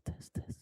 Test, test, test.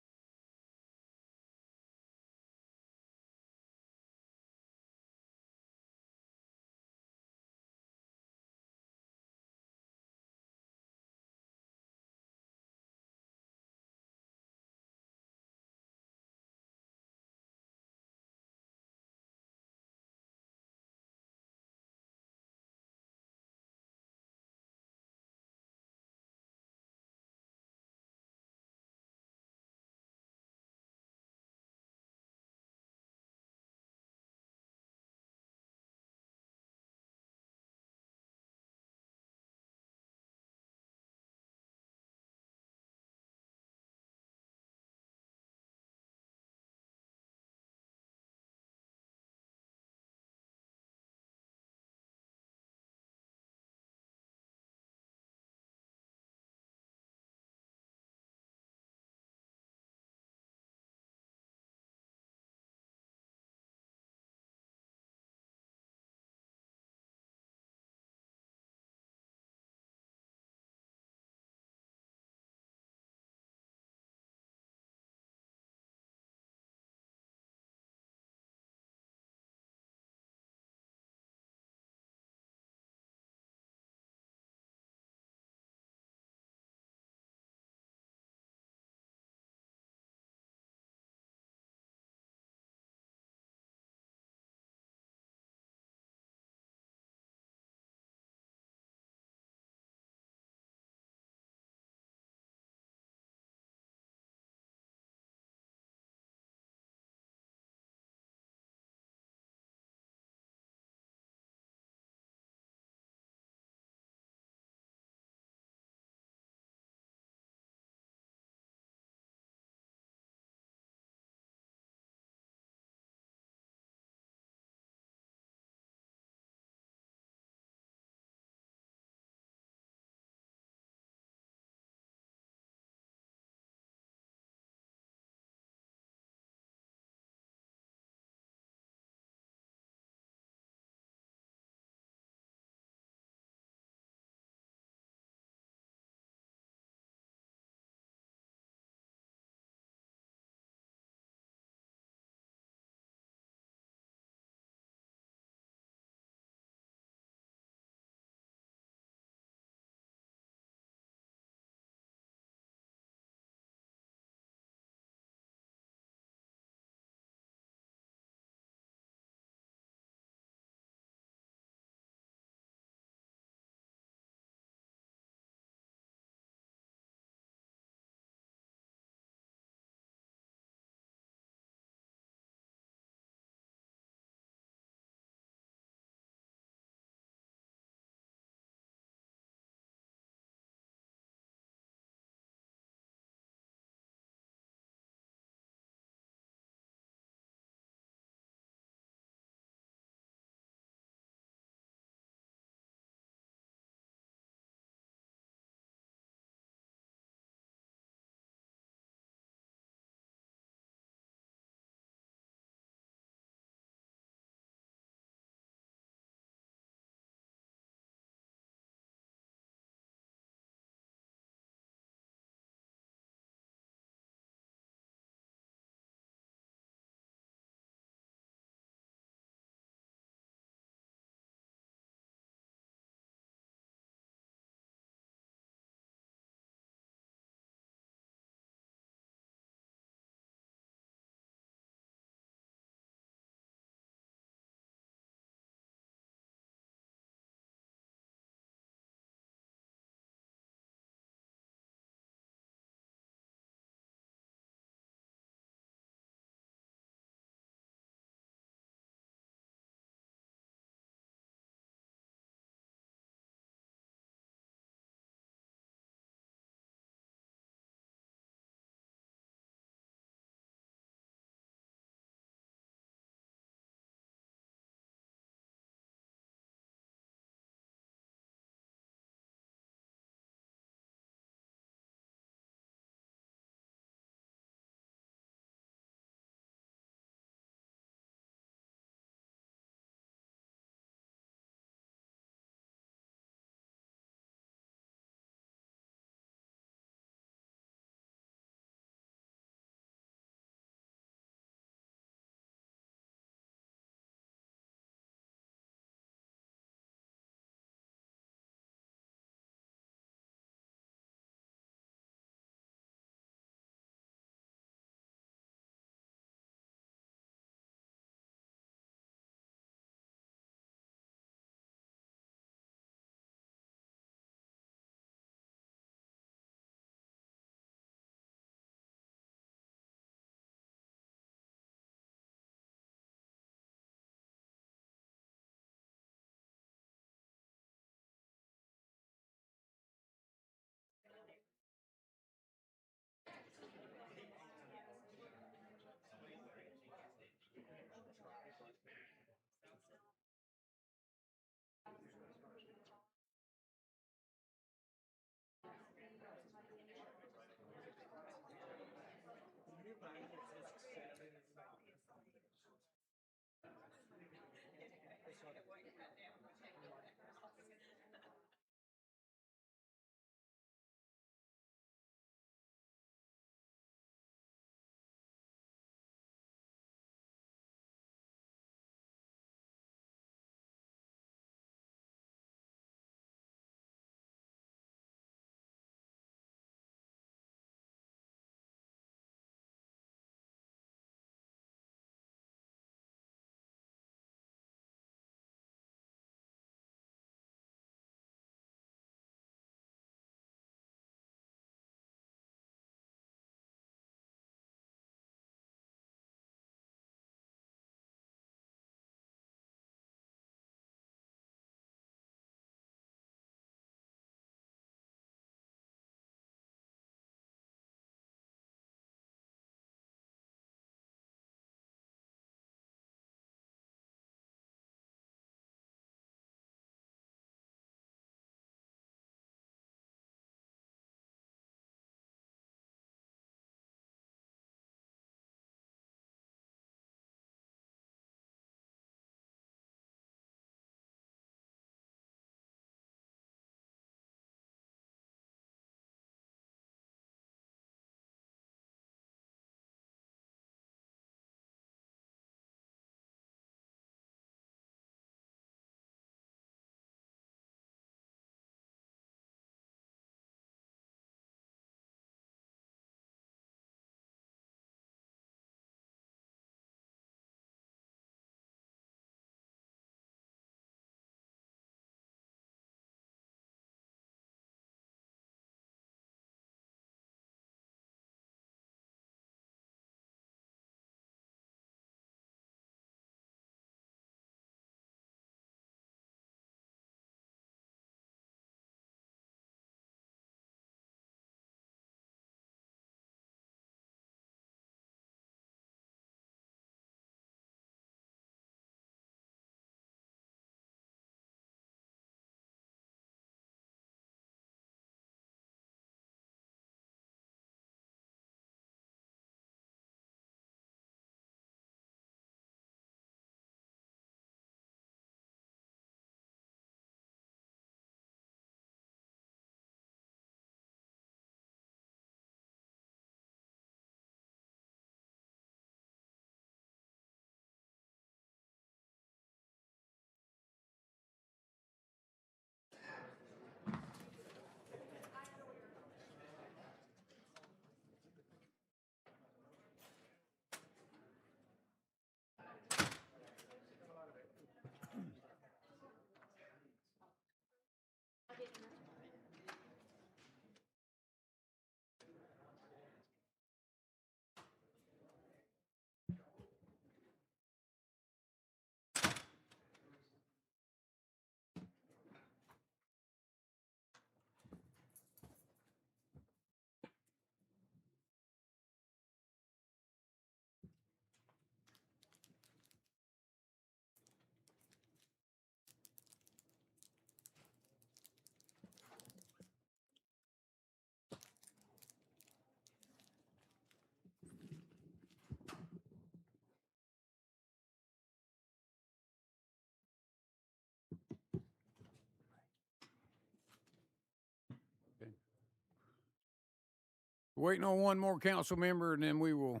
Waiting on one more council member, and then we will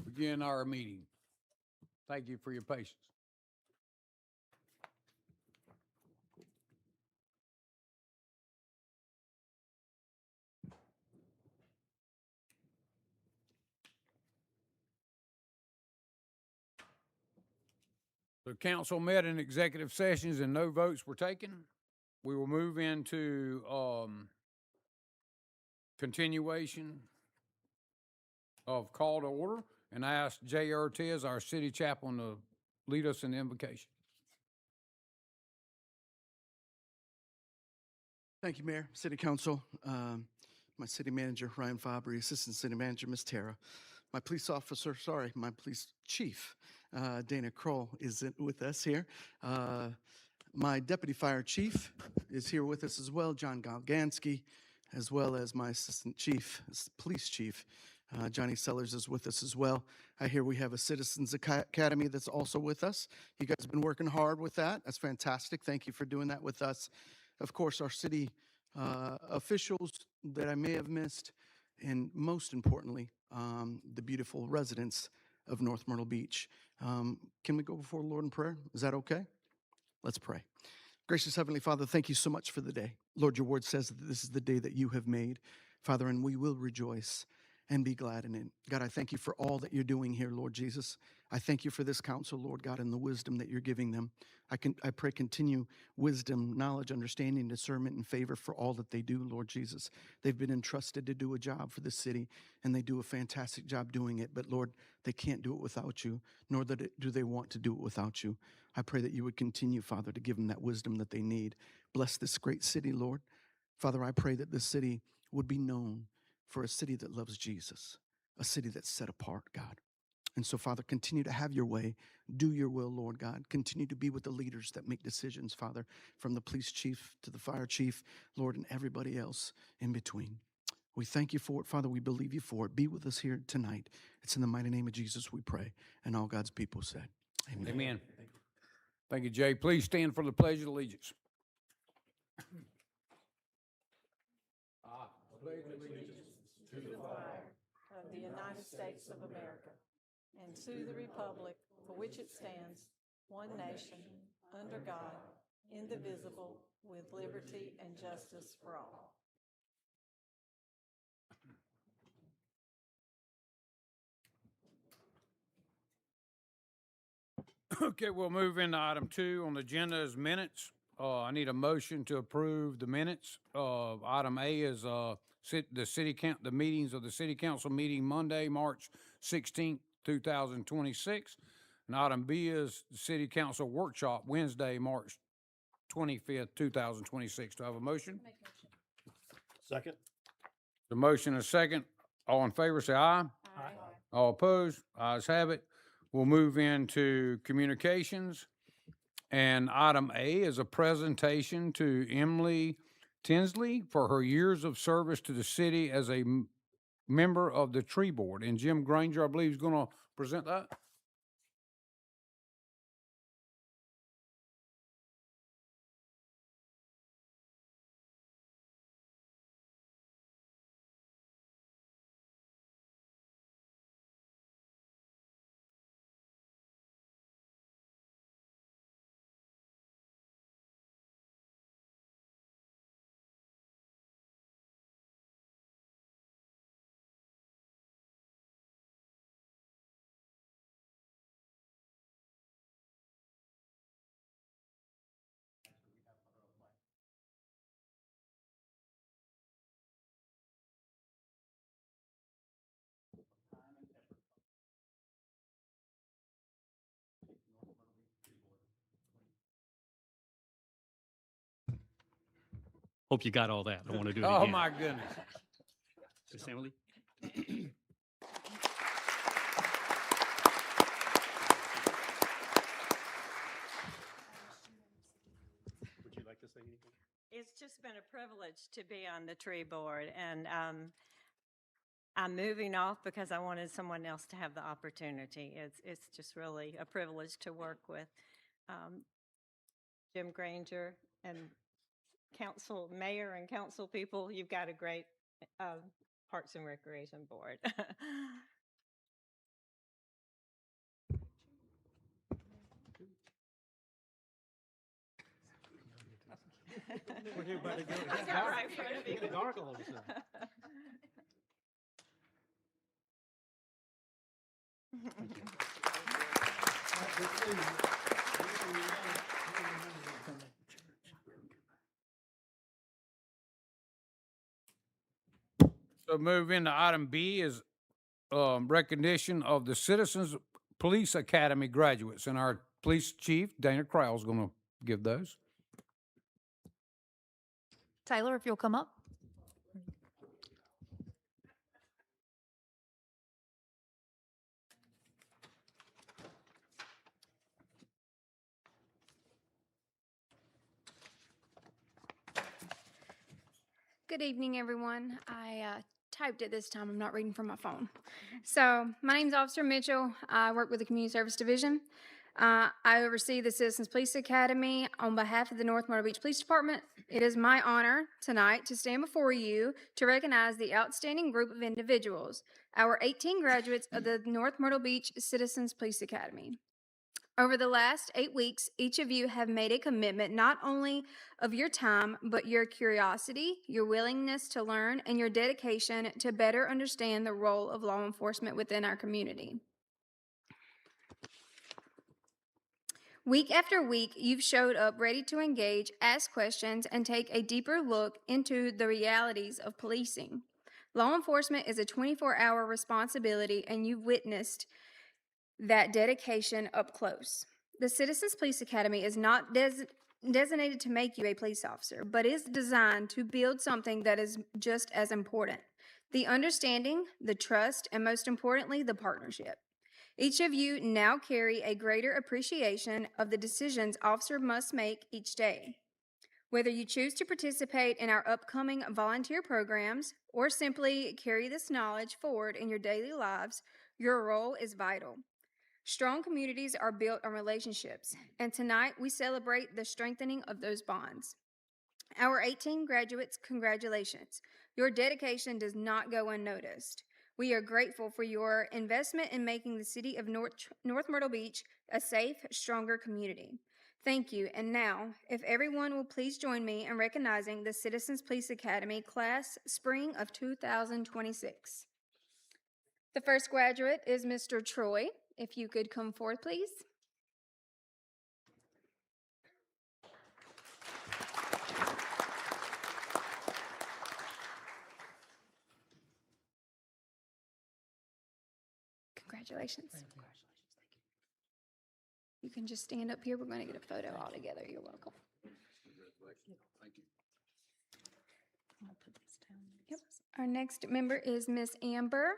begin our meeting. Thank you for your patience. The council met in executive sessions and no votes were taken. We will move into continuation of call to order and ask Jay Ortiz, our city chaplain, to lead us in the invocation. Thank you, Mayor, City Council, my city manager, Ryan Fabry, Assistant City Manager, Ms. Tara, my police chief, Dana Kroll is with us here. My deputy fire chief is here with us as well, John Galgansky, as well as my assistant chief, police chief, Johnny Sellers is with us as well. I hear we have a Citizens Academy that's also with us. You guys have been working hard with that. That's fantastic. Thank you for doing that with us. Of course, our city officials that I may have missed, and most importantly, the beautiful residents of North Myrtle Beach. Can we go before the Lord in prayer? Is that okay? Let's pray. Gracious Heavenly Father, thank you so much for the day. Lord, your word says that this is the day that you have made, Father, and we will rejoice and be glad in it. God, I thank you for all that you're doing here, Lord Jesus. I thank you for this council, Lord God, and the wisdom that you're giving them. I pray continue wisdom, knowledge, understanding, discernment, and favor for all that they do, Lord Jesus. They've been entrusted to do a job for the city, and they do a fantastic job doing it. But Lord, they can't do it without you, nor do they want to do it without you. I pray that you would continue, Father, to give them that wisdom that they need. Bless this great city, Lord. Father, I pray that this city would be known for a city that loves Jesus, a city that's set apart, God. And so, Father, continue to have your way. Do your will, Lord God. Continue to be with the leaders that make decisions, Father, from the police chief to the fire chief, Lord, and everybody else in between. We thank you for it, Father. We believe you for it. Be with us here tonight. It's in the mighty name of Jesus we pray. And all God's people said, amen. Amen. Thank you, Jay. Please stand for the Pledge of Allegiance. I pledge allegiance to the flag of the United States of America and to the republic for which it stands, one nation, under God, indivisible, with liberty and justice for all. Okay, we'll move into item 2 on the agenda is minutes. I need a motion to approve the minutes. Item A is the meetings of the city council meeting Monday, March 16th, 2026. And item B is the city council workshop Wednesday, March 25th, 2026. Do I have a motion? Second. The motion is second. All in favor, say aye. Aye. All opposed? Ayes have it. We'll move into communications. And item A is a presentation to Emily Tinsley for her years of service to the city as a member of the tree board. And Jim Granger, I believe, is going to present that. Hope you got all that. I want to do it Oh, again. my goodness. Miss Emily? Would you like to say anything? It's just been a privilege to be on the tree board, and I'm moving off because I wanted someone else to have the opportunity. It's just really a privilege to work with Jim Granger and mayor and council people. You've got a great Parks and Recreation Board. Where'd everybody go? I got right in front of you. It's dark all of a sudden. So move into item B is recognition of the Citizens Police Academy graduates. And our police chief, Dana Crowell, is going to give those. Taylor, if you'll come up. Good evening, everyone. I typed it this time. I'm not reading from my phone. So, my name is Officer Mitchell. I work with the Community Service Division. I oversee the Citizens Police Academy on behalf of the North Myrtle Beach Police Department. It is my honor tonight to stand before you to recognize the outstanding group of individuals, our 18 graduates of the North Myrtle Beach Citizens Police Academy. Over the last 8 weeks, each of you have made a commitment not only of your time, but your curiosity, your willingness to learn, and your dedication to better understand the role of law enforcement within our community. Week after week, you've showed up ready to engage, ask questions, and take a deeper look into the realities of policing. Law enforcement is a 24-hour responsibility, and you've witnessed that dedication up close. The Citizens Police Academy is not designated to make you a police officer, but is designed to build something that is just as important: the understanding, the trust, and most importantly, the partnership. Each of you now carry a greater appreciation of the decisions officers must make each day. Whether you choose to participate in our upcoming volunteer programs or simply carry this knowledge forward in your daily lives, your role is vital. Strong communities are built on relationships, and tonight we celebrate the strengthening of those bonds. Our 18 graduates, congratulations. Your dedication does not go unnoticed. We are grateful for your investment in making the city of North Myrtle Beach a safe, stronger community. Thank you. And now, if everyone will please join me in recognizing the Citizens Police Academy class spring of 2026. The first graduate is Mr. Troy. If you could come forward, please. Congratulations. You can just stand up here. We're going to get a photo all together. You're welcome. Thank you. Yep. Our next member is Miss Amber.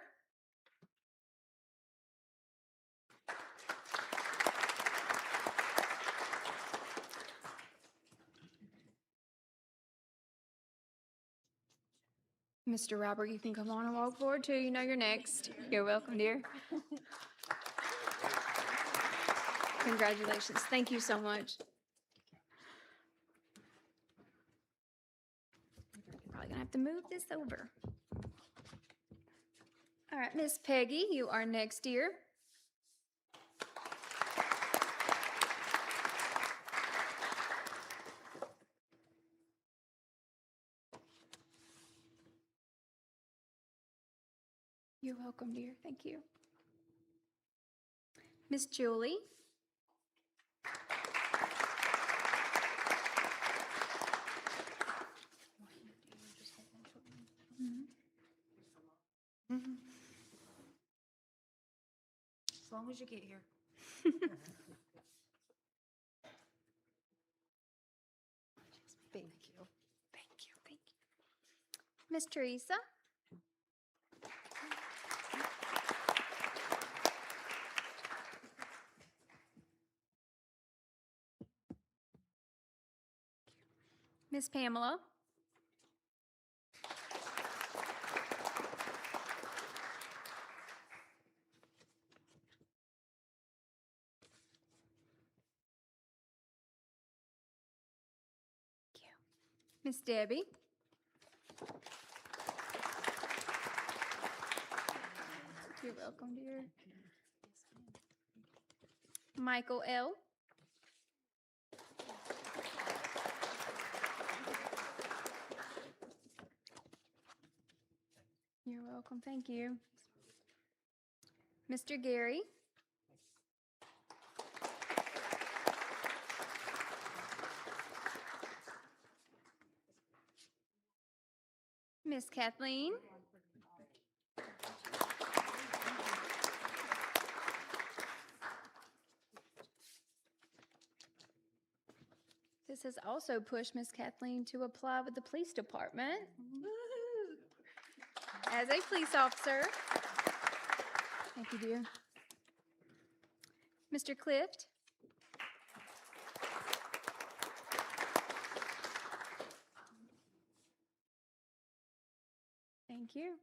Mr. Robert, you can come on and walk forward too. You know you're next. You're welcome, dear. Congratulations. Thank you so much. Probably gonna have to move this over. All right, Miss Peggy, you are next, dear. You're welcome, dear. Thank you. Miss Julie. As long as you get here. Thank you. Thank you. Thank you. Miss Teresa. Miss Pamela. Miss Debbie. You're welcome, dear. Michael L. You're welcome. Thank you. Mr. Gary. Miss Kathleen. This has also pushed Miss Kathleen to apply with the police department as a police officer. Thank you, dear. Mr. Clift. Thank you.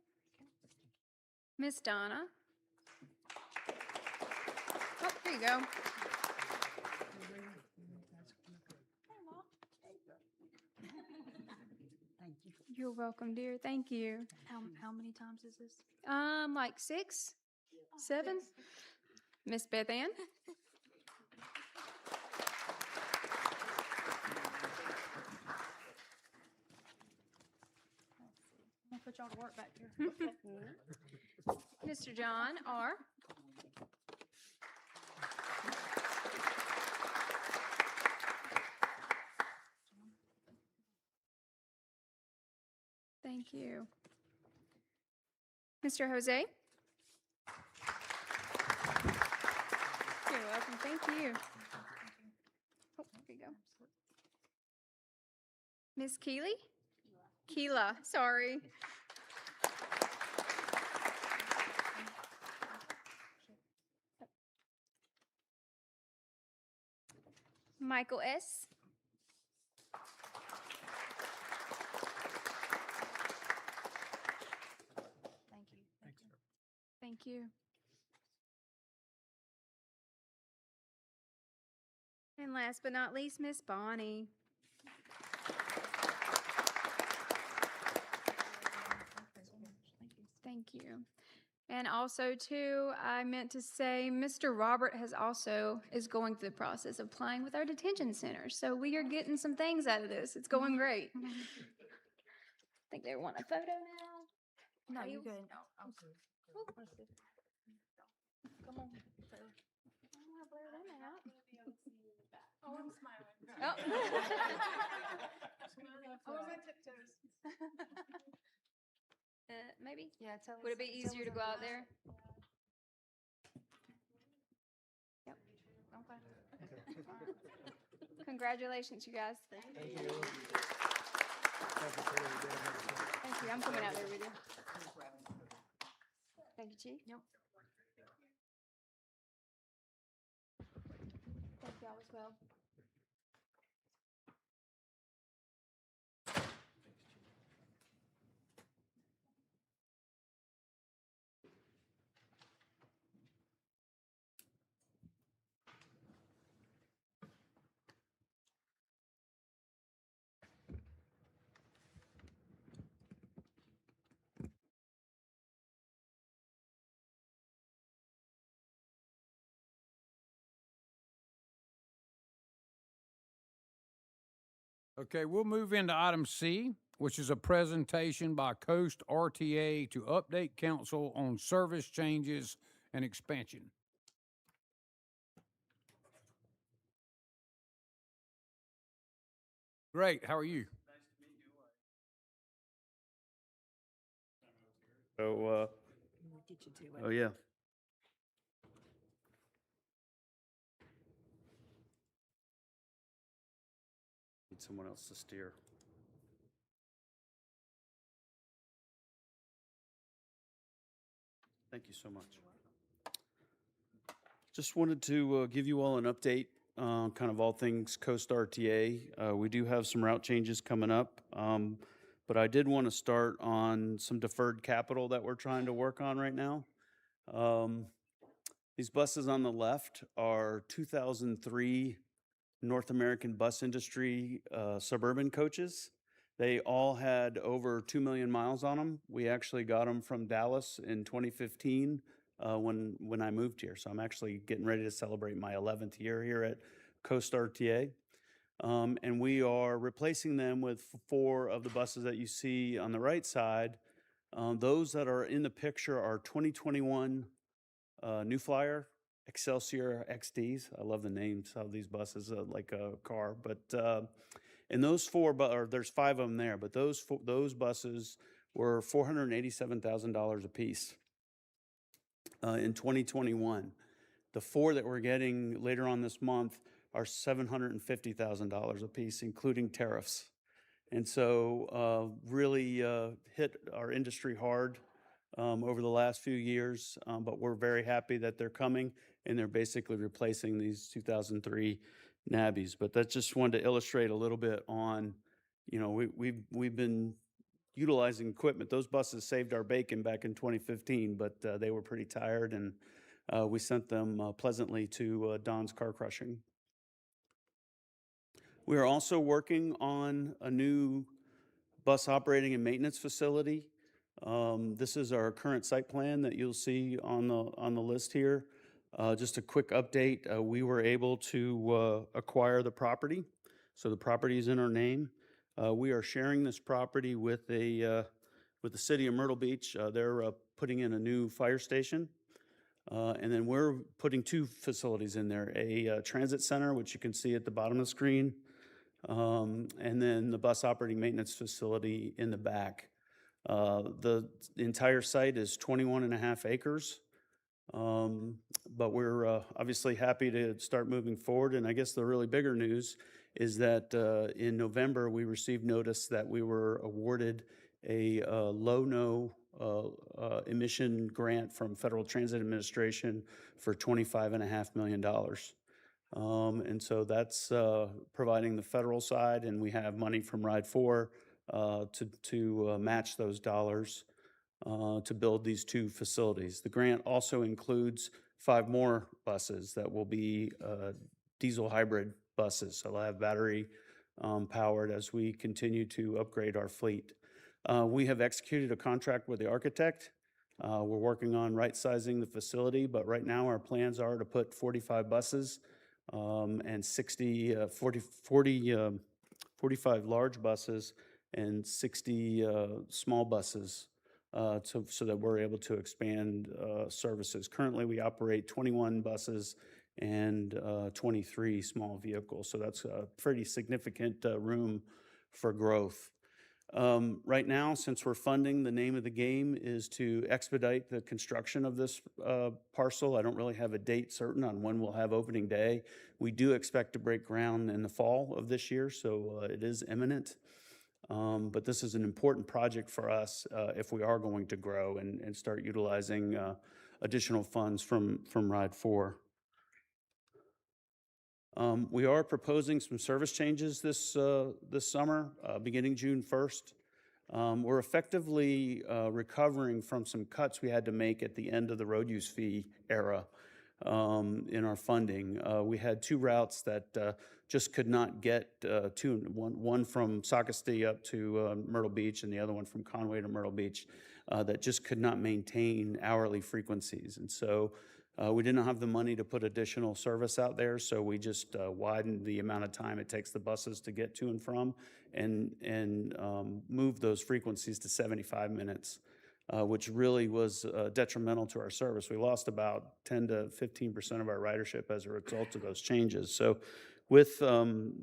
Miss Donna. Oh, here you go. You're welcome, dear. Thank you. How many times is this? Like 6, 7. Miss Beth Ann. I'm gonna put y'all to work back here. Mr. John R. Thank you. Mr. Jose. You're welcome. Thank you. Oh, there you go. Miss Keeley? Keela, sorry. Michael S. Thank you. Thank you. And last but not least, Miss Bonnie. Thank you. And also, too, I meant to say, Mr. Robert is going through the process of applying with our detention center. So we are getting some things out of this. It's going great. I think they want a photo now. No, Are you you- good. Come on. Oh, blur them out. Oh, I'm smiling. Oh. I was on tiptoes. Maybe? Yeah, tell us. Would it be easier to go out there? Yep. Okay. Congratulations, you guys. Thank you. I'm coming out there with you. Thank you, Chief. Yep. Thank y'all as well. Okay, we'll move into item C, which is a presentation by Coast RTA to update council on service changes and expansion. Great, how are you? So, oh yeah. Need someone else to steer. Thank you so much. Just wanted to give you all an update on kind of all things Coast RTA. We do have some route changes coming up, but I did want to start on some deferred capital that we're trying to work on right now. These buses on the left are 2003 North American bus industry suburban coaches. They all had over 2 million miles on them. We actually got them from Dallas in 2015 when I moved here. So I'm actually getting ready to celebrate my 11th year here at CoStar TA. And we are replacing them with 4 of the buses that you see on the right side. Those that are in the picture are 2021 New Flyer Excelsior XDs. I love the names of these buses, like a car. But and those 4, or there's 5 of them there, but those buses were $487,000 a piece in 2021. The 4 that we're getting later on this month are $750,000 a piece, including tariffs. And so really hit our industry hard over the last few years, but we're very happy that they're coming, and they're basically replacing these 2003 Nabbies. But that just wanted to illustrate a little bit on, we've been utilizing equipment. Those buses saved our bacon back in 2015, but they were pretty tired, and we sent them pleasantly to Don's Car Crushing. We are also working on a new bus operating and maintenance facility. This is our current site plan that you'll see on the list here. Just a quick update, we were able to acquire the property. So the property is in our name. We are sharing this property with the city of Myrtle Beach. They're putting in a new fire station. And then we're putting 2 facilities in there, a transit center, which you can see at the bottom of the screen, and then the bus operating maintenance facility in the back. The entire site is 21.5 acres, but we're obviously happy to start moving forward. And I guess the really bigger news is that in November, we received notice that we were awarded a low-no emission grant from Federal Transit Administration for $25.5 million. And so that's providing the federal side, and we have money from Ride 4 to match those dollars to build these 2 facilities. The grant also includes 5 more buses that will be diesel hybrid buses, so they'll have battery powered as we continue to upgrade our fleet. We have executed a contract with the architect. We're working on right-sizing the facility, but right now our plans are to put 45 buses and 45 large buses and 60 small buses so that we're able to expand services. Currently, we operate 21 buses and 23 small vehicles, so that's a pretty significant room for growth. Right now, since we're funding, the name of the game is to expedite the construction of this parcel. I don't really have a date certain on when we'll have opening day. We do expect to break ground in the fall of this year, so it is imminent. But this is an important project for us if we are going to grow and start utilizing additional funds from Ride 4. We are proposing some service changes this summer, beginning June 1st. We're effectively recovering from some cuts we had to make at the end of the road use fee era in our funding. We had 2 routes that just could not get to, one from Sockasty up to Myrtle Beach and the other one from Conway to Myrtle Beach, that just could not maintain hourly frequencies. And so we didn't have the money to put additional service out there, so we just widened the amount of time it takes the buses to get to and from, and moved those frequencies to 75 minutes, which really was detrimental to our service. We lost about 10 to 15% of our ridership as a result of those changes. So with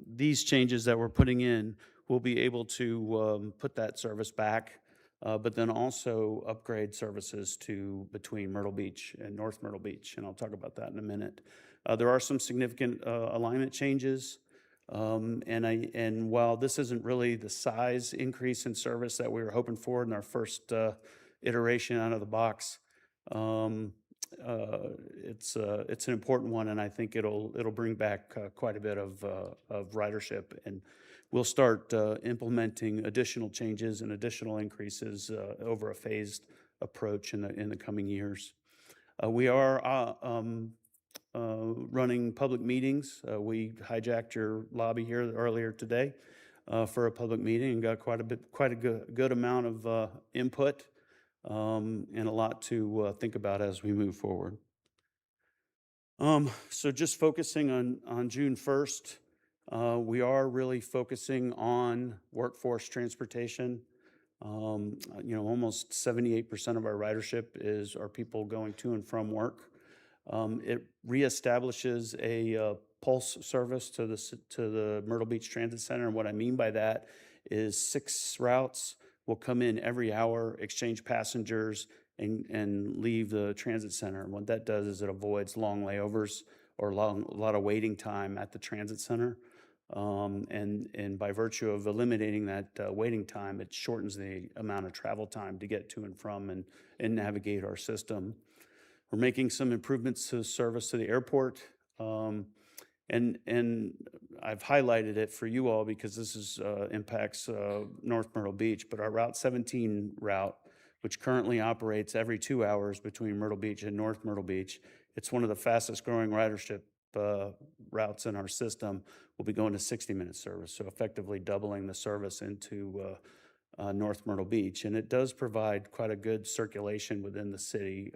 these changes that we're putting in, we'll be able to put that service back, but then also upgrade services to between Myrtle Beach and North Myrtle Beach, and I'll talk about that in a minute. There are some significant alignment changes, and while this isn't really the size increase in service that we were hoping for in our first iteration out of the box, it's an important one, and I think it'll bring back quite a bit of ridership, and we'll start implementing additional changes and additional increases over a phased approach in the coming years. We are running public meetings. We hijacked your lobby here earlier today for a public meeting and got quite a good amount of input and a lot to think about as we move forward. So just focusing on June 1st, we are really focusing on workforce transportation. Almost 78% of our ridership are people going to and from work. It reestablishes a pulse service to the Myrtle Beach Transit Center. And what I mean by that is 6 routes will come in every hour, exchange passengers, and leave the transit center. And what that does is it avoids long layovers or a lot of waiting time at the transit center. And by virtue of eliminating that waiting time, it shortens the amount of travel time to get to and from and navigate our system. We're making some improvements to service to the airport. And I've highlighted it for you all because this impacts North Myrtle Beach, but our Route 17 route, which currently operates every 2 hours between Myrtle Beach and North Myrtle Beach, it's one of the fastest growing ridership routes in our system, will be going to 60-minute service, so effectively doubling the service into North Myrtle Beach. And it does provide quite a good circulation within the city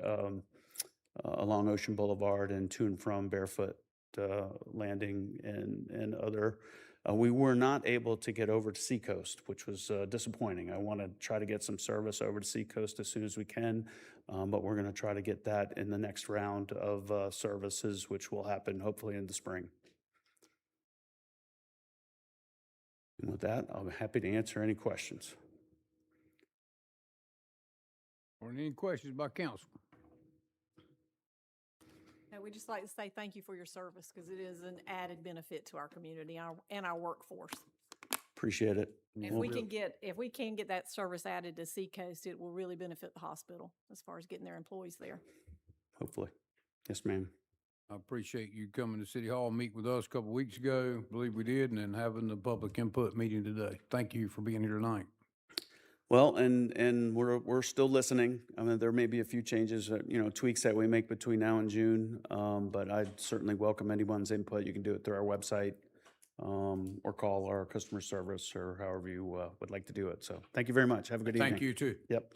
along Ocean Boulevard and to and from Barefoot Landing and other. We were not able to get over to Seacoast, which was disappointing. I want to try to get some service over to Seacoast as soon as we can, but we're going to try to get that in the next round of services, which will happen hopefully in the spring. And with that, I'm happy to answer any questions. Or any questions by council? And we'd just like to say thank you for your service because it is an added benefit to our community and our workforce. Appreciate it. If we can get that service added to Seacoast, it will really benefit the hospital as far as getting their employees there. Hopefully. Yes, ma'am. I appreciate you coming to City Hall, meet with us a couple weeks ago, I believe we did, and then having the public input meeting today. Thank you for being here tonight. Well, and we're still listening. I mean, there may be a few changes, tweaks that we make between now and June, but I'd certainly welcome anyone's input. You can do it through our website or call our customer service or however you would like to do it. So thank you very much. Have a good evening. Thank you, too. Yep.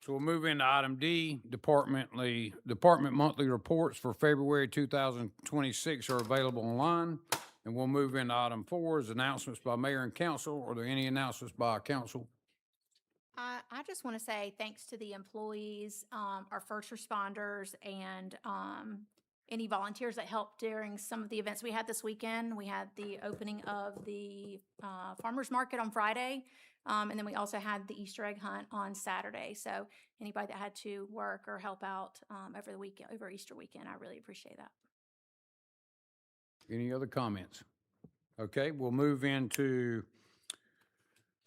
So we'll move into item D, department monthly reports for February 2026 are available online. And we'll move into item 4 is announcements by mayor and council. Are there any announcements by council? I just want to say thanks to the employees, our first responders, and any volunteers that helped during some of the events we had this weekend. We had the opening of the farmers market on Friday, and then we also had the Easter egg hunt on Saturday. So anybody that had to work or help out over Easter weekend, I really appreciate that. Any other comments? Okay, we'll move into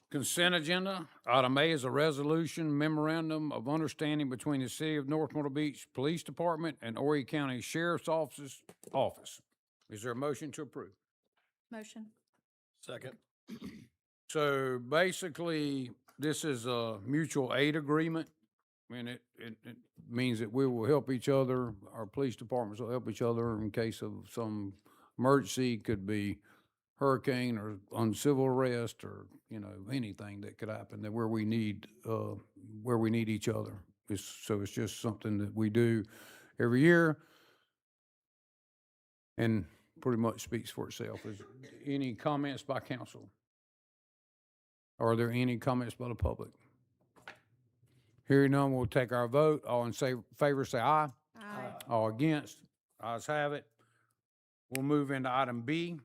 consent agenda. Item A is a resolution memorandum of understanding between the City of North Myrtle Beach Police Department and Horry County Sheriff's Office. Is there a motion to approve? Motion. Second. So basically, this is a mutual aid agreement, and it means that we will help each other. Our police departments will help each other in case of some emergency. Could be hurricane or uncivil arrest or, anything that could happen that where we need each other. So it's just something that we do every year and pretty much speaks for itself. Is any comments by council? Are there any comments by the public? Hearing none, we'll take our vote. All in favor, say aye. Aye. All against? Ayes have it. We'll move into item B,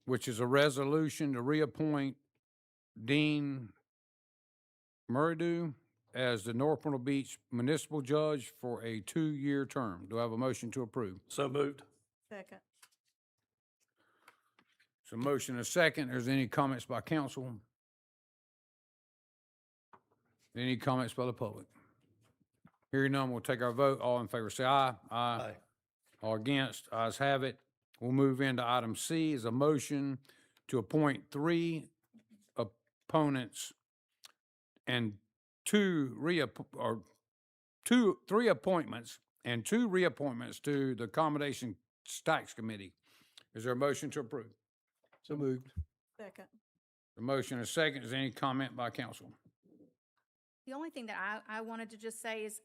which is a resolution to reappoint Dean Myrtle as the North Myrtle Beach Municipal Judge for a 2-year term. Do I have a motion to approve? So moved. Second. So motion and a second. Is there any comments by council? Any comments by the public? Hearing none, we'll take our vote. All in favor, say aye. Aye. All against? Ayes have it. We'll move into item C is a motion to appoint 3 opponents and 3 appointments and 2 reappointments to the Accommodation Tax Committee. Is there a motion to approve? So moved. Second. The motion is second. Is there any comment by council? The only thing that I wanted to just say is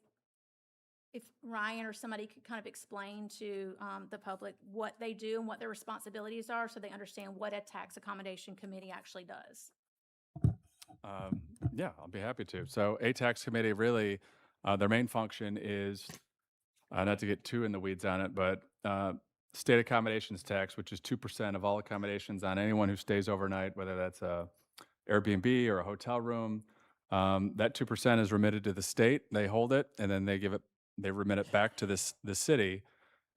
if Ryan or somebody could kind of explain to the public what they do and what their responsibilities are so they understand what a tax accommodation committee actually does. Yeah, I'll be happy to. So tax committee really, their main function is, not to get too in the weeds on it, but state accommodations tax, which is 2% of all accommodations on anyone who stays overnight, whether that's a Airbnb or a hotel room. That 2% is remitted to the state. They hold it, and then they remit it back to the city.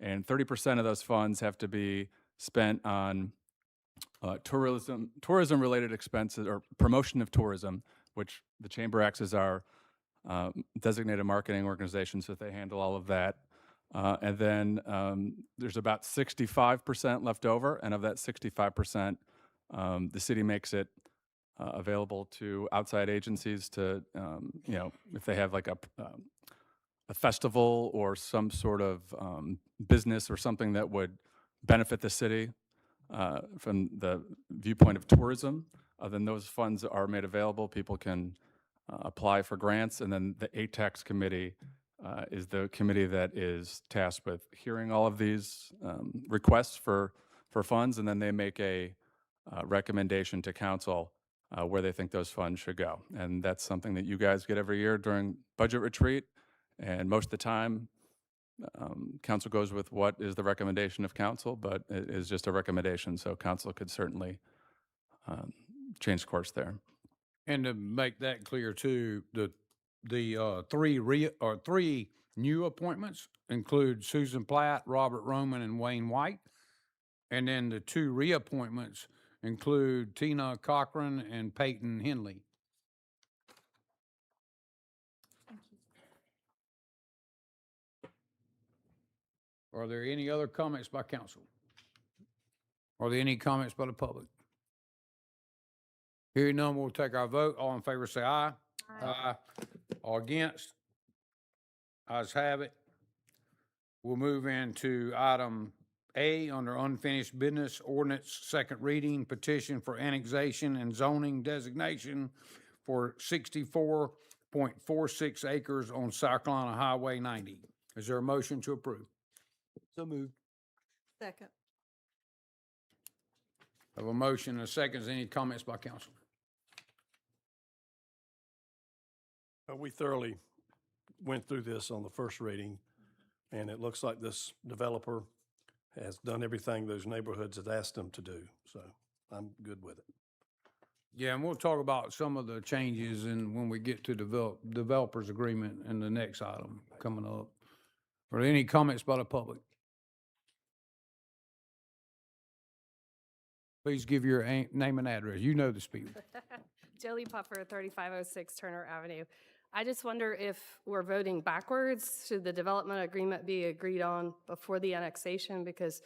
And 30% of those funds have to be spent on tourism-related expenses or promotion of tourism, which the chamber acts as our designated marketing organization, so they handle all of that. And then there's about 65% left over, and of that 65%, the city makes it available to outside agencies to, if they have like a festival or some sort of business or something that would benefit the city from the viewpoint of tourism, then those funds are made available. People can apply for grants, and then the ATAX committee is the committee that is tasked with hearing all of these requests for funds, and then they make a recommendation to council where they think those funds should go. And that's something that you guys get every year during budget retreat, and most of the time, council goes with what is the recommendation of council, but it is just a recommendation, so council could certainly change course there. And to make that clear too, the three new appointments include Susan Platt, Robert Roman, and Wayne White. And then the 2 reappointments include Tina Cochran and Peyton Henley. Are there any other comments by council? Are there any comments by the public? Hearing none, we'll take our vote. All in favor say aye. Aye. All against? Ayes have it. We'll move into item A under unfinished business, ordinance, second reading, petition for annexation and zoning designation for 64.46 acres on South Carolina Highway 90. Is there a motion to approve? So moved. Second. I have a motion and a second. Is there any comments by council? We thoroughly went through this on the first reading, and it looks like this developer has done everything those neighborhoods had asked them to do, so I'm good with it. Yeah, and we'll talk about some of the changes when we get to developers agreement in the next item coming up. Are there any comments by the public? Please give your name and address. You know the speaker. Jolie Puffer, 3506 Turner Avenue. I just wonder if we're voting backwards. Should the development agreement be agreed on before the annexation? Because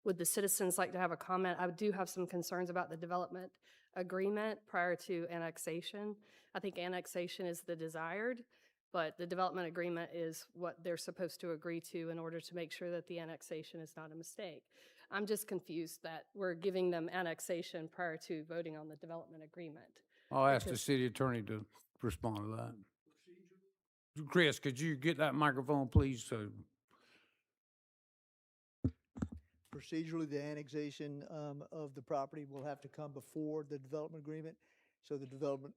would the citizens like to have a comment? I do have some concerns about the development agreement prior to annexation. I think annexation is the desired, but the development agreement is what they're supposed to agree to in order to make sure that the annexation is not a mistake. I'm just confused that we're giving them annexation prior to voting on the development agreement. I'll ask the city attorney to respond to that. Chris, could you get that microphone, please? So, procedurally, the annexation of the property will have to come before the development agreement. So the development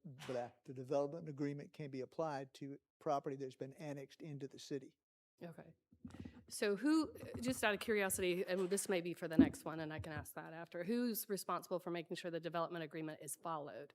agreement can be applied to property that's been annexed into the city. Okay. So who, just out of curiosity, and this may be for the next one, and I can ask that after, who's responsible for making sure the development agreement is followed?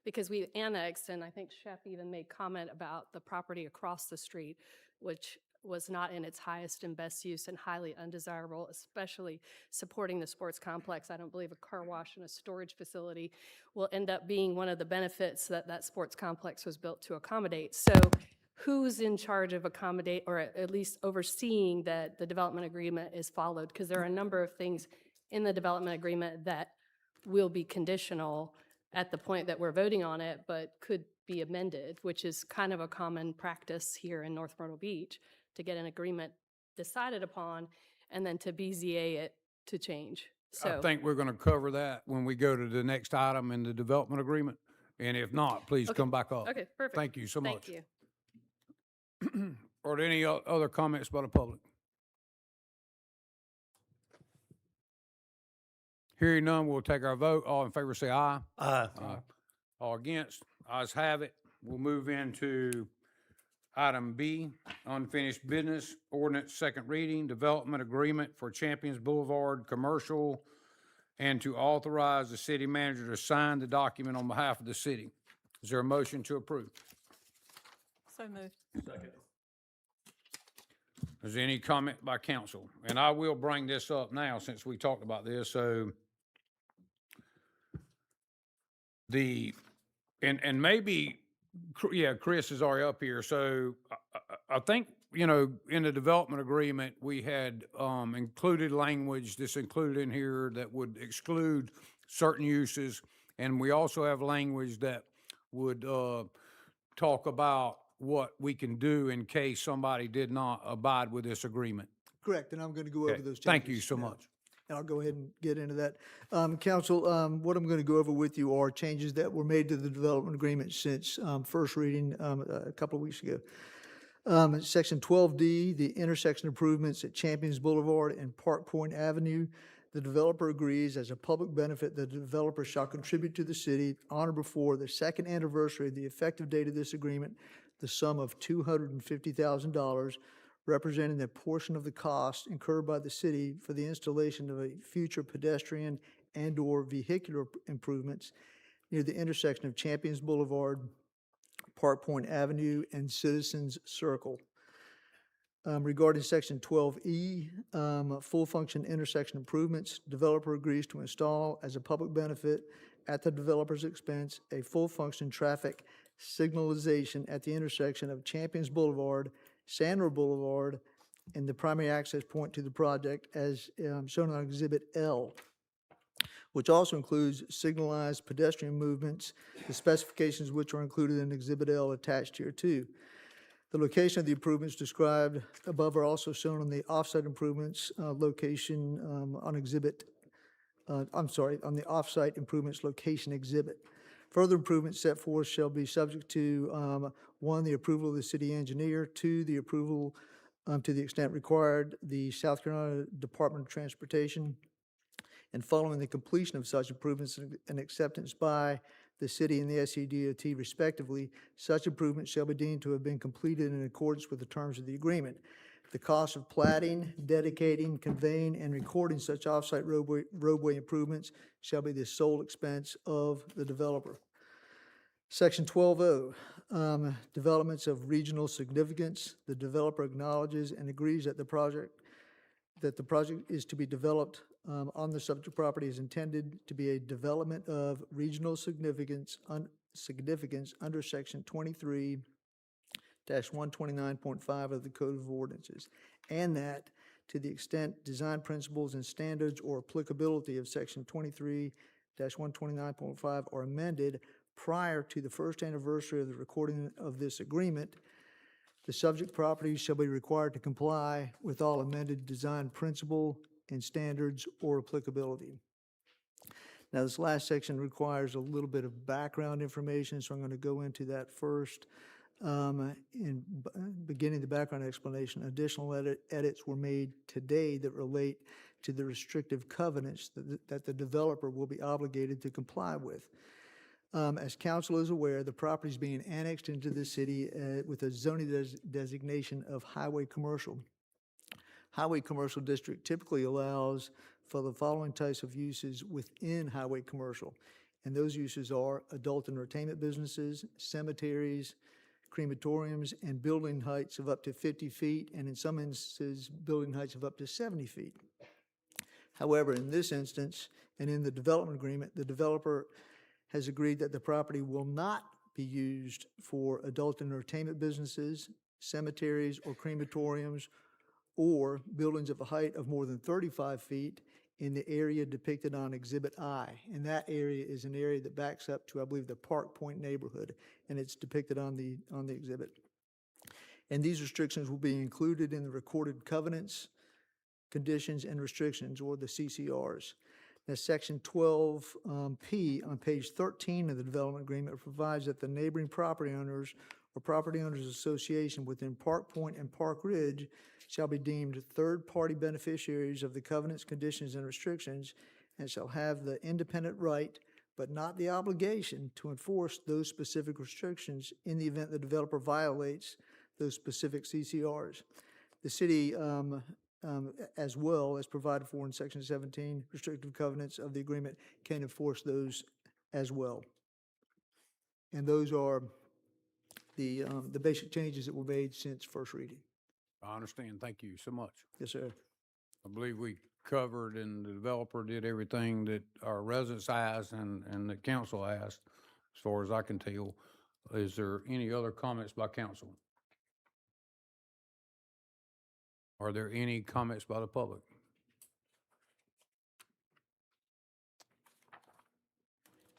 Because we annexed, and I think Shep even made comment about the property across the street, which was not in its highest and best use and highly undesirable, especially supporting the sports complex. I don't believe a car wash and a storage facility will end up being one of the benefits that that sports complex was built to accommodate. So who's in charge of accommodate, or at least overseeing that the development agreement is followed? Because there are a number of things in the development agreement that will be conditional at the point that we're voting on it, but could be amended, which is kind of a common practice here in North Myrtle Beach, to get an agreement decided upon and then to BZA it to change. So I think we're going to cover that when we go to the next item in the development agreement. And if not, please Okay. come back up. Okay, perfect. Thank you so much. Thank you. Are there any other comments by the public? Hearing none, we'll take our vote. All in favor say aye. Aye. All against? Ayes have it. We'll move into item B, unfinished business, ordinance second reading, development agreement for Champions Boulevard Commercial, and to authorize the city manager to sign the document on behalf of the city. Is there a motion to approve? So moved. Is there any comment by council? And I will bring this up now since we talked about this, so and maybe, yeah, Chris is already up here, so I think, you know, in the development agreement, we had included language that's included in here that would exclude certain uses, and we also have language that would talk about what we can do in case somebody did not abide with this agreement. Correct, and I'm going to go over Okay, those changes. thank you so now. much. And I'll go ahead and get into that. Council, what I'm going to go over with you are changes that were made to the development agreement since first reading a couple of weeks ago. Section 12D, the intersection improvements at Champions Boulevard and Park Point Avenue. The developer agrees as a public benefit, the developer shall contribute to the city on or before the second anniversary of the effective date of this agreement, the sum of $250,000, representing the portion of the cost incurred by the city for the installation of a future pedestrian and/or vehicular improvements near the intersection of Champions Boulevard, Park Point Avenue, and Citizens Circle. Regarding Section 12E, full-function intersection improvements, developer agrees to install as a public benefit at the developer's expense a full-function traffic signalization at the intersection of Champions Boulevard, Sandra Boulevard, and the primary access point to the project as shown on Exhibit L, which also includes signalized pedestrian movements, the specifications which are included in Exhibit L attached here too. The location of the improvements described above are also shown on the offsite improvements location on Exhibit, on the offsite improvements location exhibit. Further improvements set forth shall be subject to, 1, the approval of the city engineer, 2, the approval, to the extent required, the South Carolina Department of Transportation, and following the completion of such improvements and acceptance by the city and the SCDOT respectively, such improvements shall be deemed to have been completed in accordance with the terms of the agreement. The cost of platting, dedicating, conveying, and recording such off-site roadway improvements shall be the sole expense of the developer. Section 12O, developments of regional significance. The developer acknowledges and agrees that the project is to be developed on the subject property is intended to be a development of regional significance under Section 23-129.5 of the Code of Ordinances, and that to the extent design principles and standards or applicability of Section 23-129.5 are amended prior to the first anniversary of the recording of this agreement, the subject property shall be required to comply with all amended design principle and standards or applicability. Now, this last section requires a little bit of background information, so I'm going to go into that first. In beginning the background explanation, additional edits were made today that relate to the restrictive covenants that the developer will be obligated to comply with. As council is aware, the property is being annexed into the city with a zoning designation of highway commercial. Highway commercial district typically allows for the following types of uses within highway commercial. And those uses are adult entertainment businesses, cemeteries, crematoriums, and building heights of up to 50 feet, and in some instances, building heights of up to 70 feet. However, in this instance, and in the development agreement, the developer has agreed that the property will not be used for adult entertainment businesses, cemeteries, or crematoriums, or buildings of a height of more than 35 feet in the area depicted on Exhibit I. And that area is an area that backs up to, I believe, the Park Point neighborhood, and it's depicted on the exhibit. And these restrictions will be included in the recorded covenants, conditions, and restrictions, or the CCRs. That's section 12 P on page 13 of the development agreement provides that the neighboring property owners or property owners association within Park Point and Park Ridge shall be deemed third-party beneficiaries of the covenants, conditions, and restrictions, and shall have the independent right, but not the obligation, to enforce those specific restrictions in the event the developer violates those specific CCRs. The city, as well as provided for in section 17, restrictive covenants of the agreement, can enforce those as well. And those are the basic changes that were made since first reading. I understand. Thank you so much. Yes, sir. I believe we covered and the developer did everything that our residents asked and the council asked, as far as I can tell. Is there any other comments by council? Are there any comments by the public?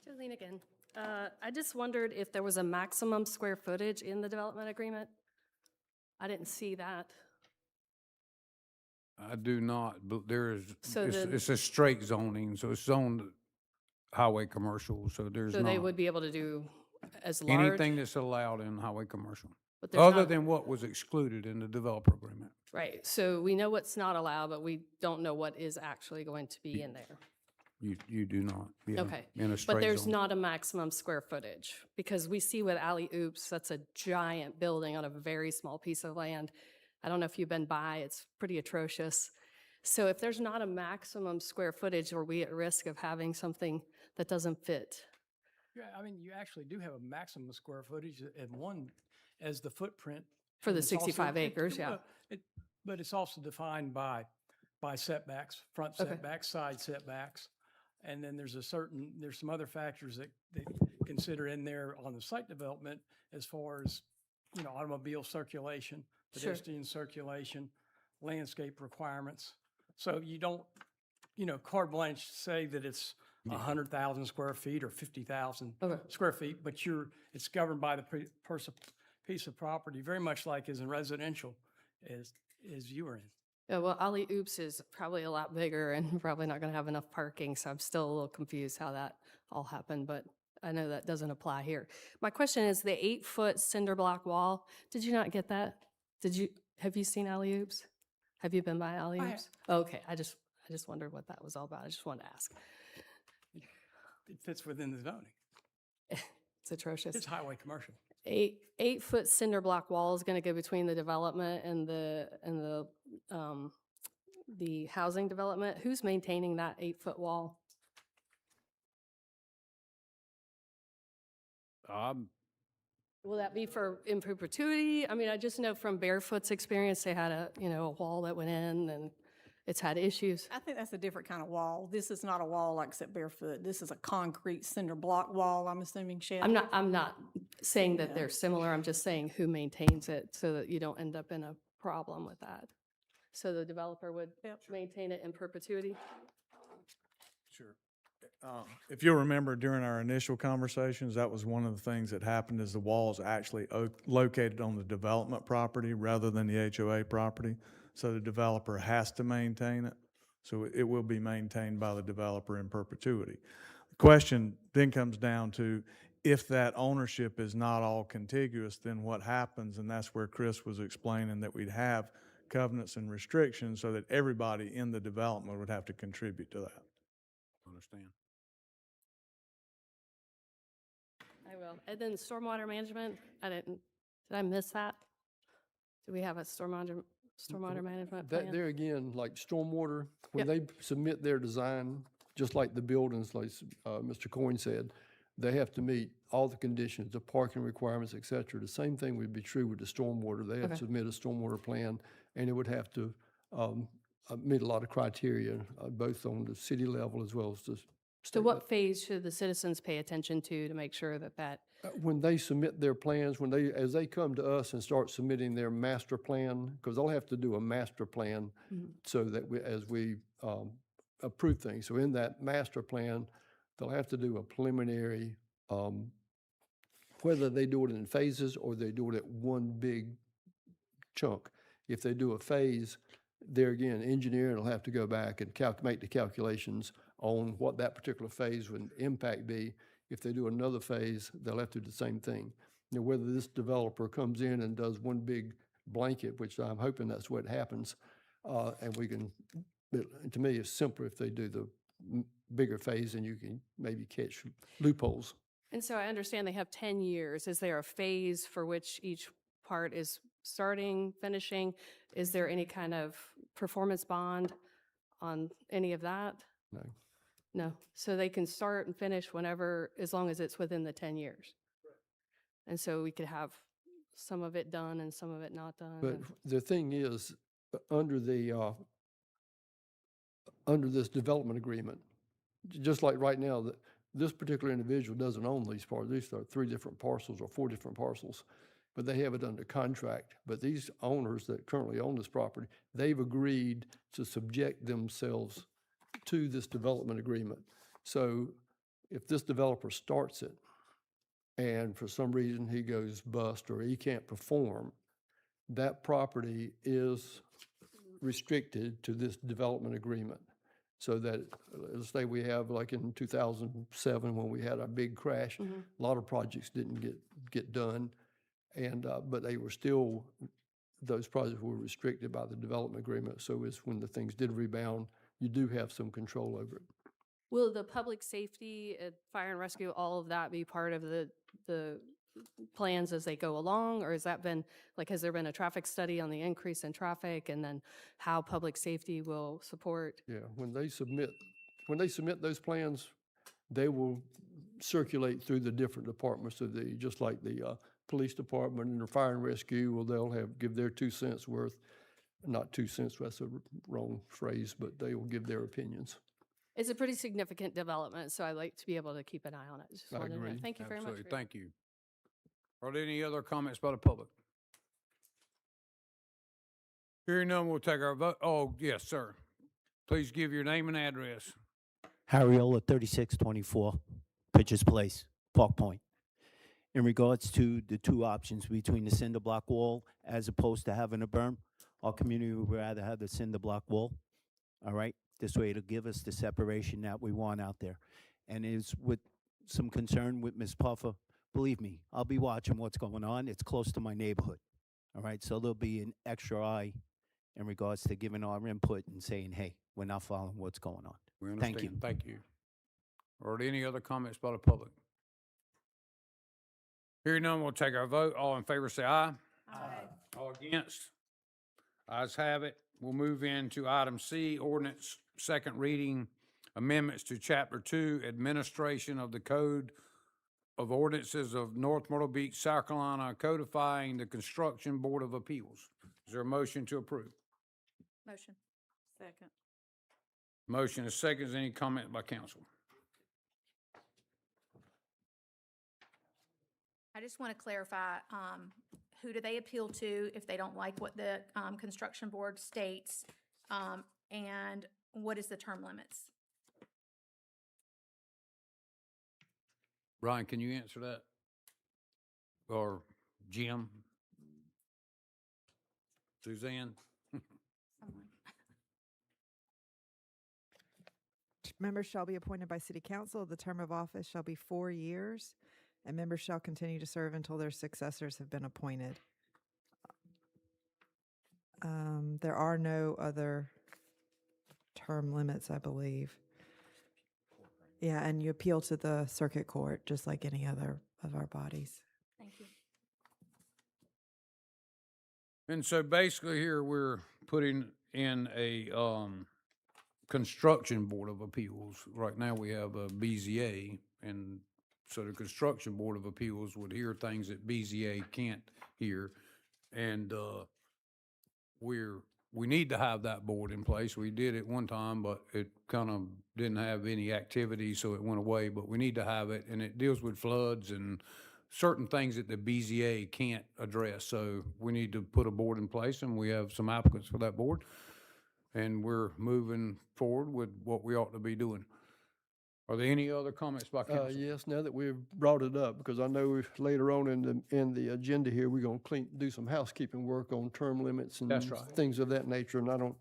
Jolene again. I just wondered if there was a maximum square footage in the development agreement. I didn't see that. I do not, but there is, So it's a straight zoning, so it's zoned highway commercial, so there's So they not would be able to do as large? anything that's allowed in highway commercial, But there's other not- than what was excluded in the developer agreement. Right, so we know what's not allowed, but we don't know what is actually going to be in there. You do not. Yeah, Okay, in a straight but there's zone. not a maximum square footage, because we see with Alley Oops, that's a giant building on a very small piece of land. I don't know if you've been by, it's pretty atrocious. So if there's not a maximum square footage, are we at risk of having something that doesn't fit? Yeah, I mean, you actually do have a maximum square footage and one as the footprint. For the and it's also- 65 acres, yeah. But it's also defined by setbacks, front Okay. setbacks, side setbacks. And then there's some other factors that they consider in there on the site development as far as, automobile circulation, Sure. pedestrian circulation, landscape requirements. So you don't, carte blanche say that it's 100,000 square feet or 50,000 Okay. square feet, but it's governed by the piece of property, very much like is in residential as you are in. Yeah, well, Alley Oops is probably a lot bigger and probably not going to have enough parking, so I'm still a little confused how that all happened, but I know that doesn't apply here. My question is the 8-foot cinder block wall, did you not get that? Have you seen Alley Oops? Have you been by Alley I have. Oops? Okay, I just wondered what that was all about. I just wanted to ask. It fits within the zoning. It's atrocious. It's highway commercial. 8-foot cinder block wall is going to go between the development and the housing development. Who's maintaining that 8-foot wall? Will that be in perpetuity? I mean, I just know from Barefoot's experience, they had a wall that went in and it's had issues. I think that's a different kind of wall. This is not a wall like Set Barefoot. This is a concrete cinder block wall, I'm assuming, Shed. I'm not saying that they're similar. I'm just saying who maintains it so that you don't end up in a problem with that. So the developer would maintain it in perpetuity? Sure. If you'll remember during our initial conversations, that was one of the things that happened is the wall is actually located on the development property rather than the HOA property. So the developer has to maintain it. So it will be maintained by the developer in perpetuity. The question then comes down to if that ownership is not all contiguous, then what happens? And that's where Chris was explaining that we'd have covenants and restrictions so that everybody in the development would have to contribute to that. Understand. I will. And then stormwater management, did I miss that? Do we have a stormwater management plan? There again, like stormwater, when they submit their design, just like the buildings, like Mr. Coyne said, they have to meet all the conditions, the parking requirements, et cetera. The same thing would be true with the stormwater. They have to submit a stormwater plan, and it would have to meet a lot of criteria, both on the city level as well as the state So level. what phase should the citizens pay attention to make sure that When they submit their plans, as they come to us and start submitting their master plan, because they'll have to do a master plan so that as we approve things. So in that master plan, they'll have to do a preliminary, whether they do it in phases or they do it at one big chunk. If they do a phase, there again, engineering will have to go back and make the calculations on what that particular phase would impact be. If they do another phase, they'll have to do the same thing. Whether this developer comes in and does one big blanket, which I'm hoping that's what happens, and we can, to me, it's simpler if they do the bigger phase and you can maybe catch loopholes. And so I understand they have 10 years. Is there a phase for which each part is starting, finishing? Is there any kind of performance bond on any of that? No. No. So they can start and finish whenever, as long as it's within the 10 years. And so we could have some of it done and some of it not done. But the thing is, under this development agreement, just like right now, this particular individual doesn't own these parcels. These are 3 different parcels or 4 different parcels, but they have it under contract. But these owners that currently own this property, they've agreed to subject themselves to this development agreement. So if this developer starts it and for some reason he goes bust or he can't perform, that property is restricted to this development agreement. So that, let's say we have, like in 2007 when we had our big crash, a lot of projects didn't get done, and but they were still, those projects were restricted by the development agreement. So it's when the things did rebound, you do have some control over it. Will the public safety, fire and rescue, all of that be part of the plans as they go along? Or has that been, like, has there been a traffic study on the increase in traffic and then how public safety will support? Yeah, when they submit those plans, they will circulate through the different departments of just like the police department and the fire and rescue, well, they'll give their 2 cents worth, not 2 cents, that's a wrong phrase, but they will give their opinions. It's a pretty significant development, so I'd like to be able to keep an eye on it. Just I wanted to know. agree. Thank you very much. Absolutely. Thank you. Are there any other comments by the public? Hearing none, we'll take our vote. Oh, yes, sir. Please give your name and address. Harriola, 3624 Pitchers Place, Park Point. In regards to the 2 options between the cinder block wall as opposed to having a berm, our community would rather have the cinder block wall. All right? This way it'll give us the separation that we want out there. And is with some concern with Ms. Puffer, believe me, I'll be watching what's going on. It's close to my neighborhood. All right? So there'll be an extra eye in regards to giving our input and saying, hey, we're not following what's going on. We Thank understand. you. Thank you. Are there any other comments by the public? Hearing none, we'll take our vote. All in favor say aye. Aye. All against? Ayes have it. We'll move into item C, ordinance, second reading, amendments to Chapter 2, Administration of the Code of Ordinances of North Myrtle Beach, South Carolina, codifying the Construction Board of Appeals. Is there a motion to approve? Motion. Second. Motion is second. Is any comment by council? I just want to clarify, who do they appeal to if they don't like what the construction board states? And what is the term limits? Brian, can you answer that? Or Jim? Suzanne? Someone. Members shall be appointed by city council. The term of office shall be 4 years, and members shall continue to serve until their successors have been appointed. There are no other term limits, I believe. Yeah, and you appeal to the circuit court, just like any other of our bodies. Thank you. And so basically here, we're putting in a construction board of appeals. Right now, we have a BZA, and so the construction board of appeals would hear things that BZA can't hear. And we need to have that board in place. We did it one time, but it kind of didn't have any activity, so it went away. But we need to have it, and it deals with floods and certain things that the BZA can't address. So we need to put a board in place, and we have some applicants for that board. And we're moving forward with what we ought to be doing. Are there any other comments by council? Yes, now that we've brought it up, because I know later on in the agenda here, we're going to do some housekeeping work on term limits and That's right. things of that nature, and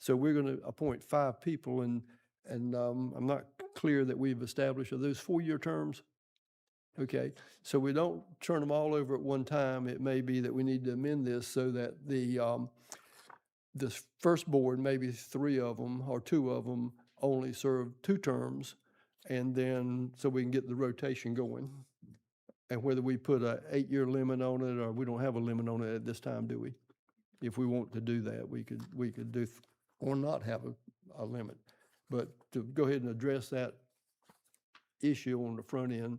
so we're going to appoint 5 people, and And I'm not clear that we've established, are those 4-year terms? Okay, so we don't turn them all over at one time. It may be that we need to amend this so that this first board, maybe 3 of them or 2 of them only serve 2 terms, and then, so we can get the rotation going. And whether we put a 8-year limit on it, or we don't have a limit on it at this time, do we? If we want to do that, we could do, or not have a limit. But to go ahead and address that issue on the front end,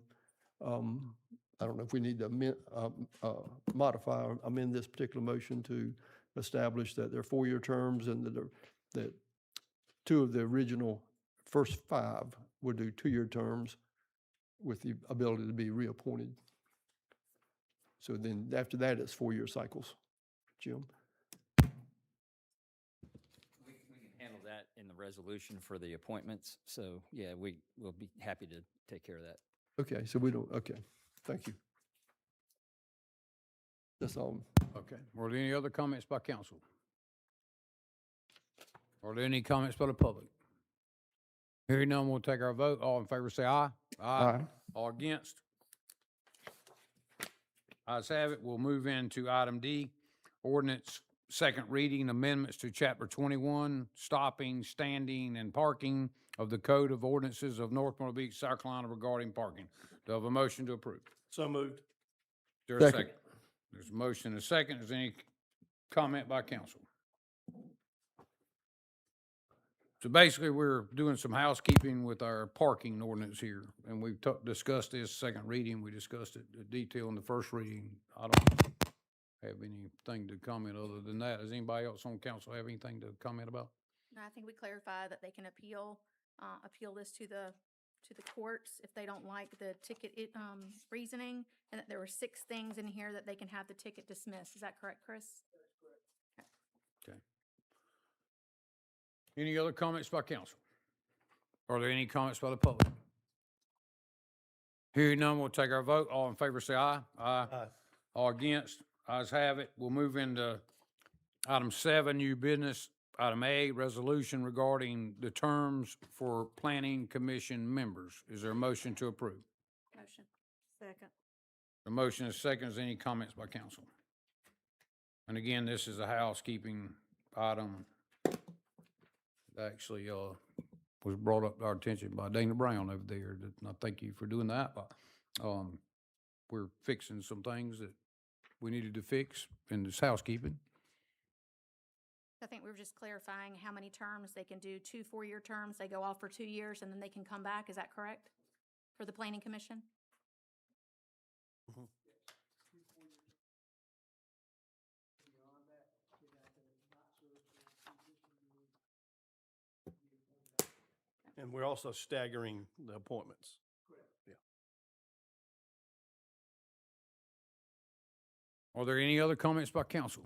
I don't know if we need to modify or amend this particular motion to establish that there are 4-year terms and that 2 of the original first 5 would do 2-year terms with the ability to be reappointed. So then after that, it's 4-year cycles. Jim? We can handle that in the resolution for the appointments. So yeah, we'll be happy to take care of that. Okay, so we don't, okay, thank you. That's all. Okay. Were there any other comments by council? Are there any comments by the public? Hearing none, we'll take our vote. All in favor, say aye. Aye. All against? Ayes have it. We'll move into item D, ordinance second reading amendments to chapter 21, stopping, standing, and parking of the Code of Ordinances of North Myrtle Beach, South Carolina regarding parking. Do I have a motion to approve? So moved. Is there a Second. second? There's a motion and a second. Is there any comment by council? So basically, we're doing some housekeeping with our parking ordinance here, and we've discussed this second reading. We discussed it in detail in the first reading. I don't have anything to comment other than that. Does anybody else on council have anything to comment about? No, I think we clarified that they can appeal this to the courts if they don't like the ticket reasoning, and that there were 6 things in here that they can have the ticket dismissed. Is that correct, Chris? Okay. Any other comments by council? Are there any comments by the public? Hearing none, we'll take our vote. All in favor, say aye. Aye. All against? Ayes have it. We'll move into item 7, new business. Item A, resolution regarding the terms for planning commission members. Is there a motion to approve? Motion. Second. A motion is second. Is there any comments by council? And again, this is a housekeeping item. Actually, was brought up to our attention by Dana Brown over there. And I thank you for doing that. But we're fixing some things that we needed to fix in this housekeeping. I think we were just clarifying how many terms they can do. 2 4-year terms, they go off for 2 years, and then they can come back. Is that correct? For the planning commission? And we're also staggering the appointments. Are there any other comments by council?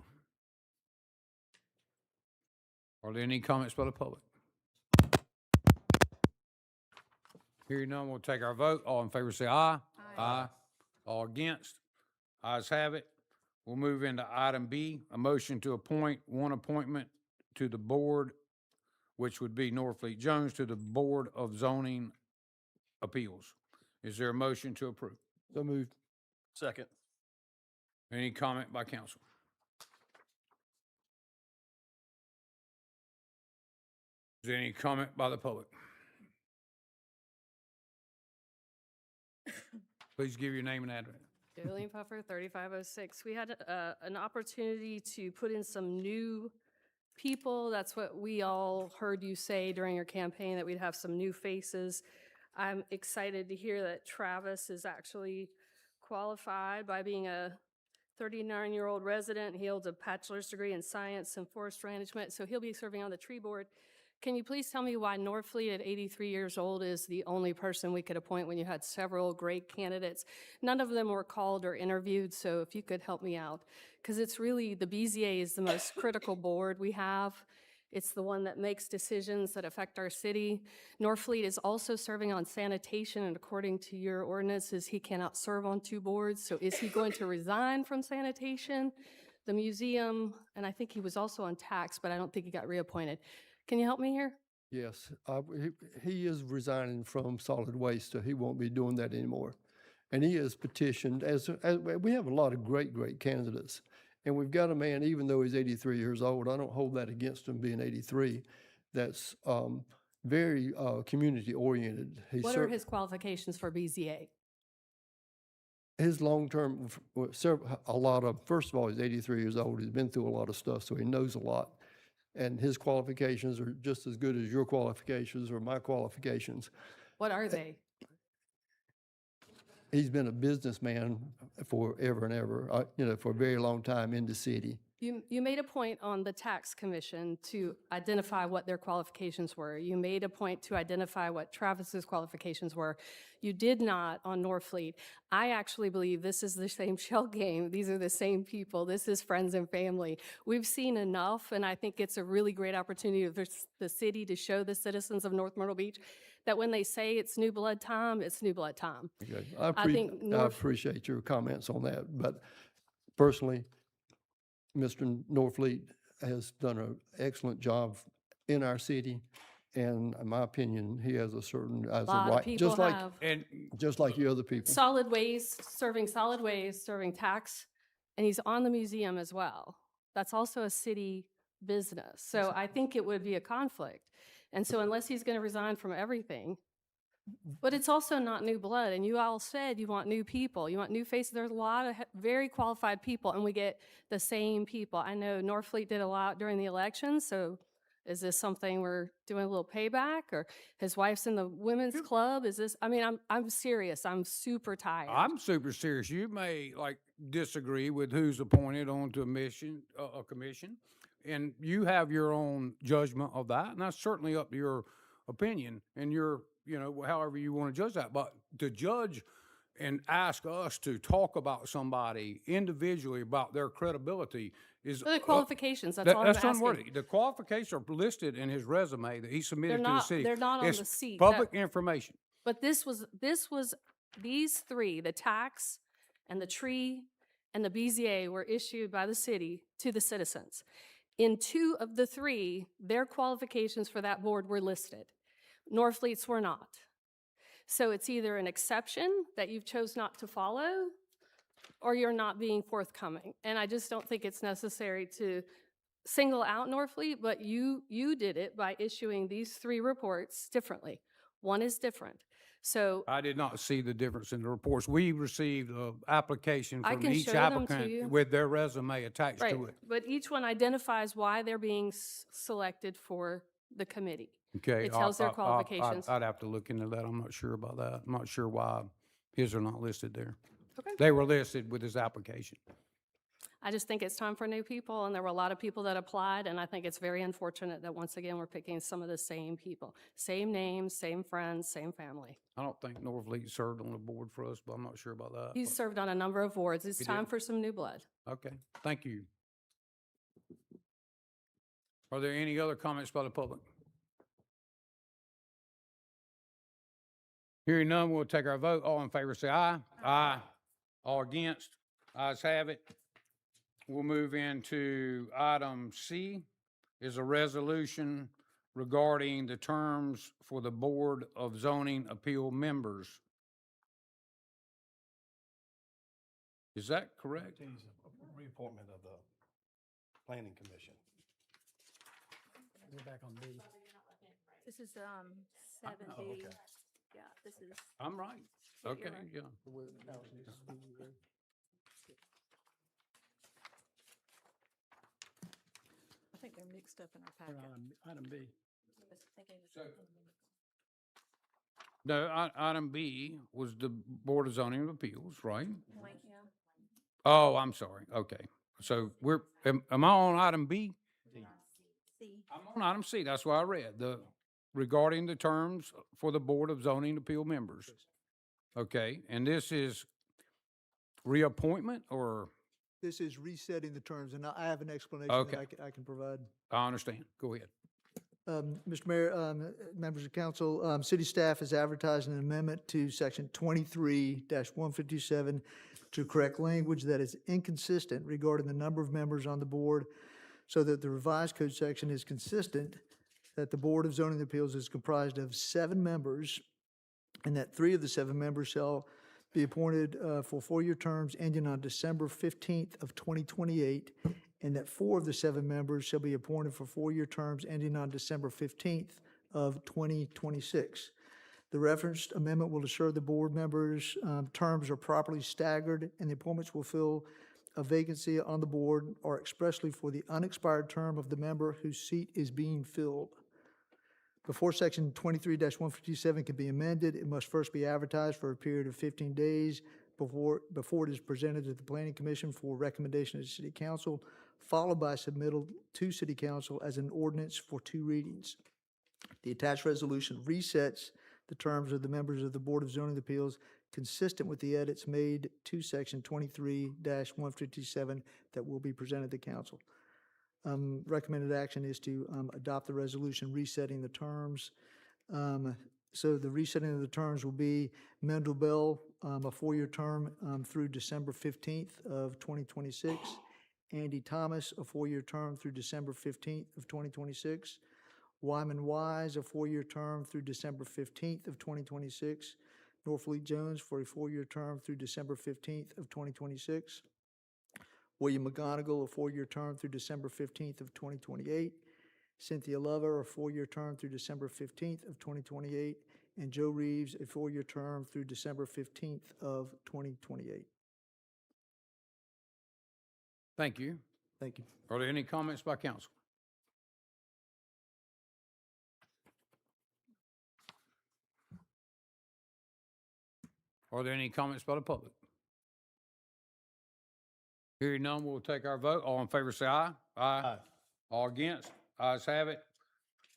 Are there any comments by the public? Hearing none, we'll take our vote. All in favor, say aye. Aye. All against? Ayes have it. We'll move into item B, a motion to appoint one appointment to the board, which would be Norfleet Jones, to the Board of Zoning Appeals. Is there a motion to approve? So moved. Second. Any comment by council? Is there any comment by the public? Please give your name and address. Jolene Puffer, 3506. We had an opportunity to put in some new people. That's what we all heard you say during your campaign, that we'd have some new faces. I'm excited to hear that Travis is actually qualified by being a 39-year-old resident. He holds a bachelor's degree in science and forest management, so he'll be serving on the tree board. Can you please tell me why Norfleet at 83 years old is the only person we could appoint when you had several great candidates? None of them were called or interviewed, so if you could help me out. Because it's really, the BZA is the most critical board we have. It's the one that makes decisions that affect our city. Norfleet is also serving on sanitation, and according to your ordinances, he cannot serve on 2 boards. So is he going to resign from sanitation, the museum, and I think he was also on tax, but I don't think he got reappointed. Can you help me here? Yes, he is resigning from solid waste, so he won't be doing that anymore. And he has petitioned, as we have a lot of great candidates. And we've got a man, even though he's 83 years old, I don't hold that against him being 83, that's very community oriented. What are his qualifications for BZA? His long-term, a lot of, first of all, he's 83 years old. He's been through a lot of stuff, so he knows a lot. And his qualifications are just as good as your qualifications or my qualifications. What are they? He's been a businessman forever and ever, for a very long time in the city. You made a point on the tax commission to identify what their qualifications were. You made a point to identify what Travis's qualifications were. You did not on Norfleet. I actually believe this is the same shell game. These are the same people. This is friends and family. We've seen enough, and I think it's a really great opportunity for the city to show the citizens of North Myrtle Beach that when they say it's new blood time, it's new blood time. Okay. I think I appreciate your comments on that, but personally, Mr. Norfleet has done an excellent job in our city, and in my opinion, he has a certain, as a lot of right, people just like, have. And just like you other people. Solid waste, serving tax, and he's on the museum as well. That's also a city business. So I think it would be a conflict. And so unless he's going to resign from everything, but it's also not new blood. And you all said you want new people. You want new faces. There's a lot of very qualified people, and we get the same people. I know Norfleet did a lot during the election, so is this something we're doing a little payback? Or his wife's in the women's club? Is this, I mean, I'm serious. I'm super tired. I'm super serious. You may disagree with who's appointed onto a commission, and you have your own judgment of that, and that's certainly up to your opinion and your, however you want to judge that. But to judge and ask us to talk about somebody individually about their credibility is The qualifications, that's all I'm asking. unworthy. The qualifications are listed in his resume that he submitted to the city. They're not on It's the seat. public information. But these three, the tax and the tree and the BZA, were issued by the city to the citizens. In two of the three, their qualifications for that board were listed. Norfleet's were not. So it's either an exception that you've chose not to follow, or you're not being forthcoming. And I just don't think it's necessary to single out Norfleet, but you did it by issuing these three reports differently. One is different. So I did not see the difference in the reports. We received an application I from can each show them to you. applicant with their resume attached right, to it. but each one identifies why they're being selected for the committee. Okay. It tells their qualifications. I'd have to look into that. I'm not sure about that. I'm not sure why his are not listed there. Okay. They were listed with his application. I just think it's time for new people, and there were a lot of people that applied, and I think it's very unfortunate that once again we're picking some of the same people. Same names, same friends, same family. I don't think Norfleet served on the board for us, but I'm not sure about that. He's served on a number of boards. It's He time did. for some new blood. Okay, thank you. Are there any other comments by the public? Hearing none, we'll take our vote. All in favor, say aye. Aye. All against? Ayes have it. We'll move into item C, is a resolution regarding the terms for the Board of Zoning Appeal members. Is that correct? Reappointment of the Planning Commission. We're back on B. This is 7B. Yeah, this is. I'm right. Okay, yeah. I think they're mixed up in our We're packet. on item B. No, item B was the Board of Zoning Appeals, right? Wait, yeah. Oh, I'm sorry. Okay. So am I on item B? C. I'm on item C. That's what I read. Regarding the terms for the Board of Zoning Appeal members. Okay, and this is reappointment or? This is resetting the terms, and I have an explanation Okay. that I can provide. I understand. Go ahead. Mr. Mayor, members of council, city staff is advertising an amendment to section 23-157 to correct language that is inconsistent regarding the number of members on the board so that the revised code section is consistent that the Board of Zoning Appeals is comprised of 7 members, and that 3 of the 7 members shall be appointed for 4-year terms ending on December 15th of 2028, and that 4 of the 7 members shall be appointed for 4-year terms ending on December 15th of 2026. The referenced amendment will assure the board members' terms are properly staggered, and the appointments will fill a vacancy on the board or expressly for the unexpired term of the member whose seat is being filled. Before Section 23-157 can be amended, it must first be advertised for a period of 15 days before it is presented to the Planning Commission for recommendation to City Council, followed by submittal to City Council as an ordinance for 2 readings. The attached resolution resets the terms of the members of the Board of Zoning Appeals consistent with the edits made to Section 23-157 that will be presented to Council. Recommended action is to adopt the resolution resetting the terms. So the resetting of the terms will be Mendel Bell, a 4-year term through December 15th of 2026. Andy Thomas, a 4-year term through December 15th of 2026. Wyman Wise, a 4-year term through December 15th of 2026. Norfleet Jones for a 4-year term through December 15th of 2026. William McGonigal, a 4-year term through December 15th of 2028. Cynthia Lover, a 4-year term through December 15th of 2028. And Joe Reeves, a 4-year term through December 15th of 2028. Thank you. Thank you. Are there any comments by council? Are there any comments by the public? Hearing none, we'll take our vote. All in favor, say aye. Aye. All against? Ayes have it.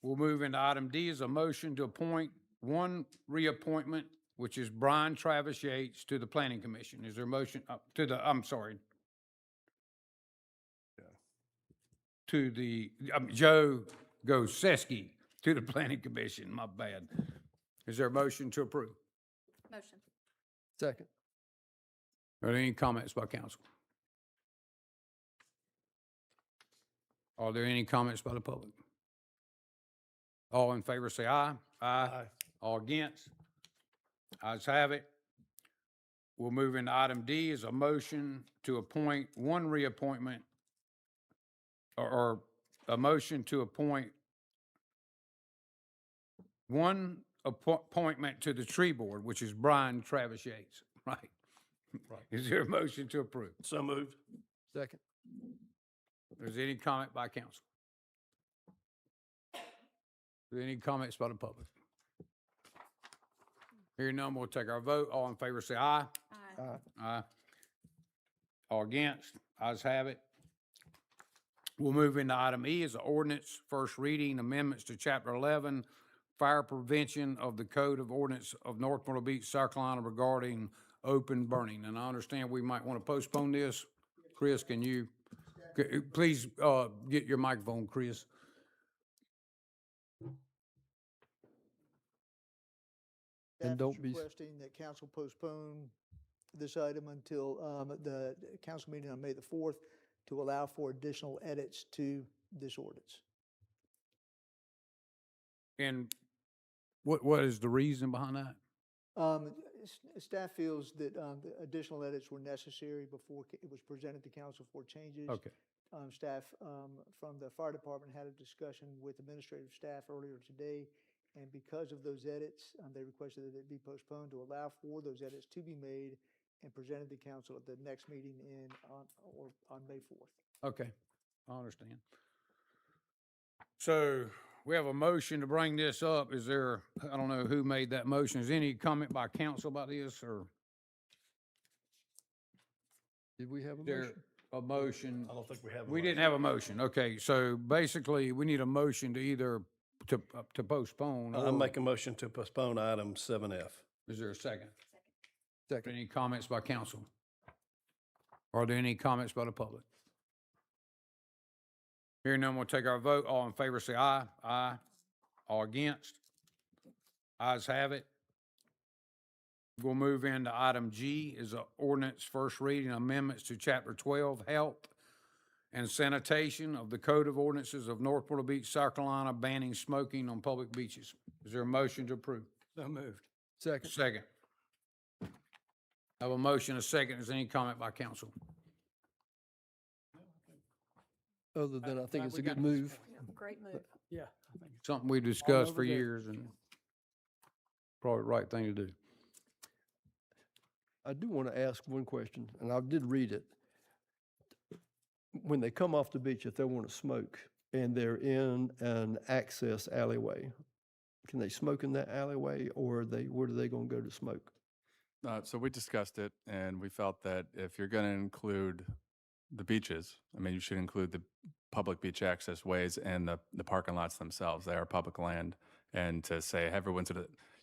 We'll move into item D is a motion to appoint one reappointment, which is Brian Travis Yates to the Planning Commission. Is there a motion to the, Joe Goseski to the Planning Commission, my bad. Is there a motion to approve? Motion. Second. Are there any comments by council? Are there any comments by the public? All in favor say aye. Aye. All against? Ayes have it. We'll move into item D is a motion to appoint one reappointment or a motion to appoint one appointment to the tree board, which is Brian Travis Yates, right? Right. Is there a motion to approve? So moved. Second. Is there any comment by council? Are there any comments by the public? Hearing none, we'll take our vote. All in favor say aye. Aye. Aye. All against? Ayes have it. We'll move into item E as an ordinance, first reading, amendments to Chapter 11, Fire Prevention of the Code of Ordinance of North Myrtle Beach, South Carolina regarding open burning. And I understand we might want to postpone this. Chris, can you, please get your microphone, Chris. And don't be Requesting that council postpone this item until the council meeting on May the 4th to allow for additional edits to this ordinance. And what is the reason behind that? Staff feels that the additional edits were necessary before it was presented to council for changes. Okay. Staff from the fire department had a discussion with administrative staff earlier today, and because of those edits, they requested that it be postponed to allow for those edits to be made and presented to council at the next meeting on May 4th. Okay, I understand. So we have a motion to bring this up. Is there, I don't know who made that motion. Is any comment by council about this, or Did we have a is there motion? a motion? I don't think we have. We didn't have a motion. Okay, so basically, we need a motion to either to postpone. I'll make a motion to postpone item 7F. Is there a second? Second. Any comments by council? Are there any comments by the public? Hearing none, we'll take our vote. All in favor say aye. Aye. All against? Ayes have it. We'll move into item G is an ordinance first reading amendments to Chapter 12, Health and sanitation of the Code of Ordinances of North Myrtle Beach, South Carolina, banning smoking on public beaches. Is there a motion to approve? So moved. Second. Second. I have a motion, a second. Is there any comment by council? Other than I think Glad it's we a got good to this move. point. Great move. Yeah. I think Something we discussed over for there. years and probably the right thing to do. I do want to ask one question, and I did read it. When they come off the beach, if they want to smoke and they're in an access alleyway, can they smoke in that alleyway, or where are they going to go to smoke? So we discussed it, and we felt that if you're going to include the beaches, I mean, you should include the public beach access ways and the parking lots themselves. They are public land. And to say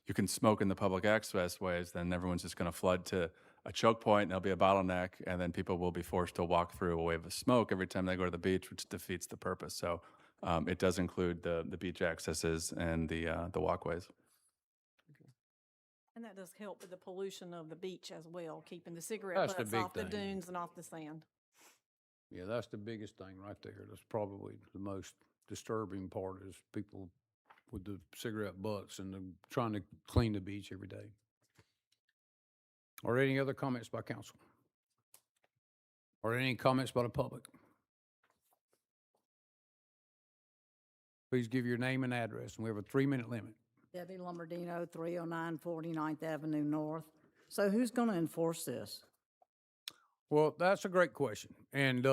you can smoke in the public access ways, then everyone's just going to flood to a choke point, and there'll be a bottleneck, and then people will be forced to walk through a wave of smoke every time they go to the beach, which defeats the purpose. So it does include the beach accesses and the walkways. And that does help with the pollution of the beach as well, keeping the cigarette That's the butts big off the thing. dunes and off the sand. Yeah, that's the biggest thing right there. That's probably the most disturbing part is people with the cigarette butts and trying to clean the beach every day. Are there any other comments by council? Are there any comments by the public? Please give your name and address, and we have a 3-minute limit. Debbie Lombardino, 309 49th Avenue North. So who's going to enforce this? Well, that's a great question. And,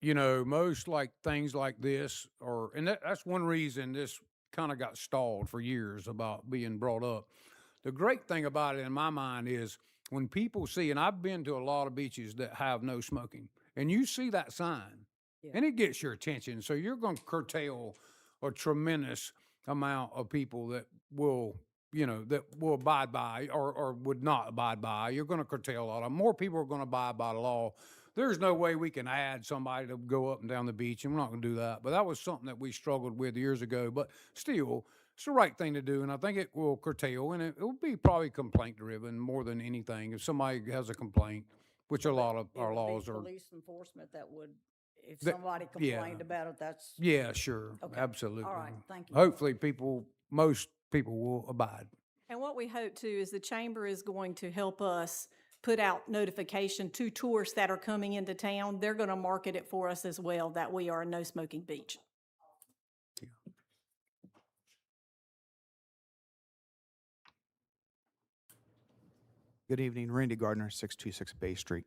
most like things like this and that's one reason this kind of got stalled for years about being brought up. The great thing about it in my mind is when people see, and I've been to a lot of beaches that have no smoking, and you see that sign, and it gets your attention. So you're going to curtail a tremendous amount of people that will abide by or would not abide by. You're going to curtail a lot of more people are going to abide by the law. There's no way we can add somebody to go up and down the beach, and we're not going to do that. But that was something that we struggled with years ago. But still, it's the right thing to do, and I think it will curtail, and it will be probably complaint-driven more than anything. If somebody has a complaint, which a lot of our laws are. Police enforcement that would, if That- somebody yeah. complained about it, that's. Yeah, sure, Okay. absolutely. All right, thank you. Hopefully, most people will abide. And what we hope too is the chamber is going to help us put out notification to tourists that are coming into town. They're going to market it for us as well, that we are a no smoking beach. Good evening, Randy Gardner, 626 Bay Street.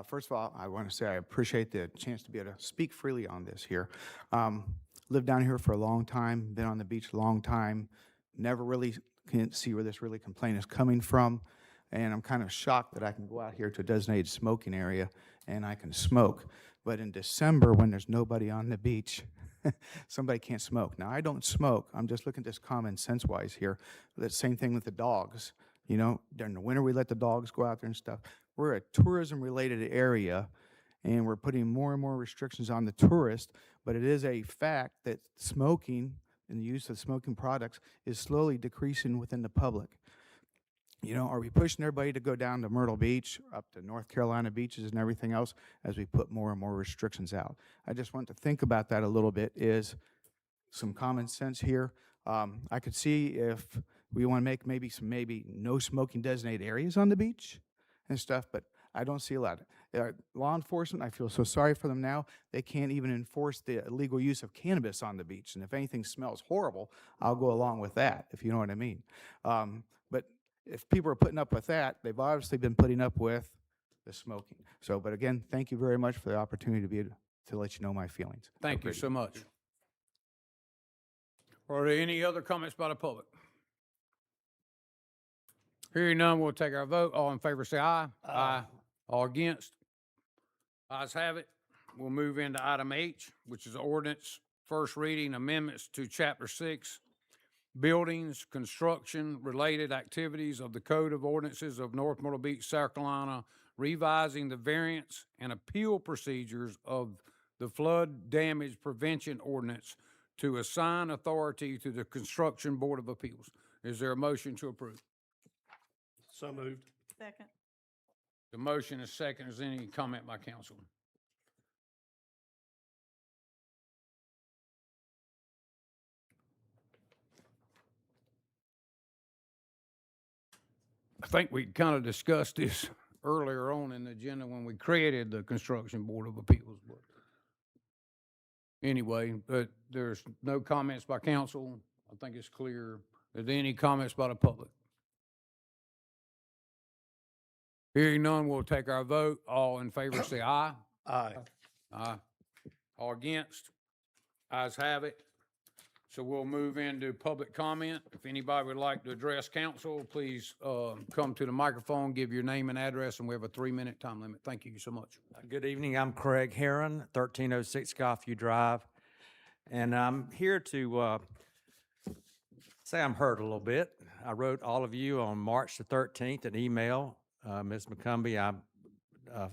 First of all, I want to say I appreciate the chance to be able to speak freely on this here. Lived down here for a long time, been on the beach a long time, never really can see where this really complaint is coming from, and I'm kind of shocked that I can go out here to a designated smoking area and I can smoke. But in December, when there's nobody on the beach, somebody can't smoke. Now, I don't smoke. I'm just looking at this common sense-wise here. The same thing with the dogs. During the winter, we let the dogs go out there and stuff. We're a tourism-related area, and we're putting more and more restrictions on the tourist, but it is a fact that smoking and the use of smoking products is slowly decreasing within the public. Are we pushing everybody to go down to Myrtle Beach, up to North Carolina beaches and everything else as we put more and more restrictions out? I just want to think about that a little bit, is some common sense here. I could see if we want to make maybe no smoking designated areas on the beach and stuff, but I don't see a lot. Law enforcement, I feel so sorry for them now. They can't even enforce the illegal use of cannabis on the beach. And if anything smells horrible, I'll go along with that, if you know what I mean. But if people are putting up with that, they've obviously been putting up with the smoking. But again, thank you very much for the opportunity to be able to let you know my feelings. Thank you so much. Are there any other comments by the public? Hearing none, we'll take our vote. All in favor say aye. Aye. All against? Ayes have it. We'll move into item H, which is ordinance, first reading amendments to Chapter 6, Buildings, Construction, Related Activities of the Code of Ordinances of North Myrtle Beach, South Carolina, revising the variance and appeal procedures of the Flood Damage Prevention Ordinance to assign authority to the Construction Board of Appeals. Is there a motion to approve? So moved. Second. The motion is second. Is there any comment by council? I think we kind of discussed this earlier on in the agenda when we created the Construction Board of Appeals, but anyway, but there's no comments by council. I think it's clear. Are there any comments by the public? Hearing none, we'll take our vote. All in favor say aye. Aye. Aye. All against? Ayes have it. So we'll move into public comment. If anybody would like to address council, please come to the microphone, give your name and address, and we have a 3-minute time limit. Thank you so much. Good evening. I'm Craig Heron, 1306 Golfview Drive, and I'm here to say I'm hurt a little bit. I wrote all of you on March the 13th an email. Ms. McCumbee, I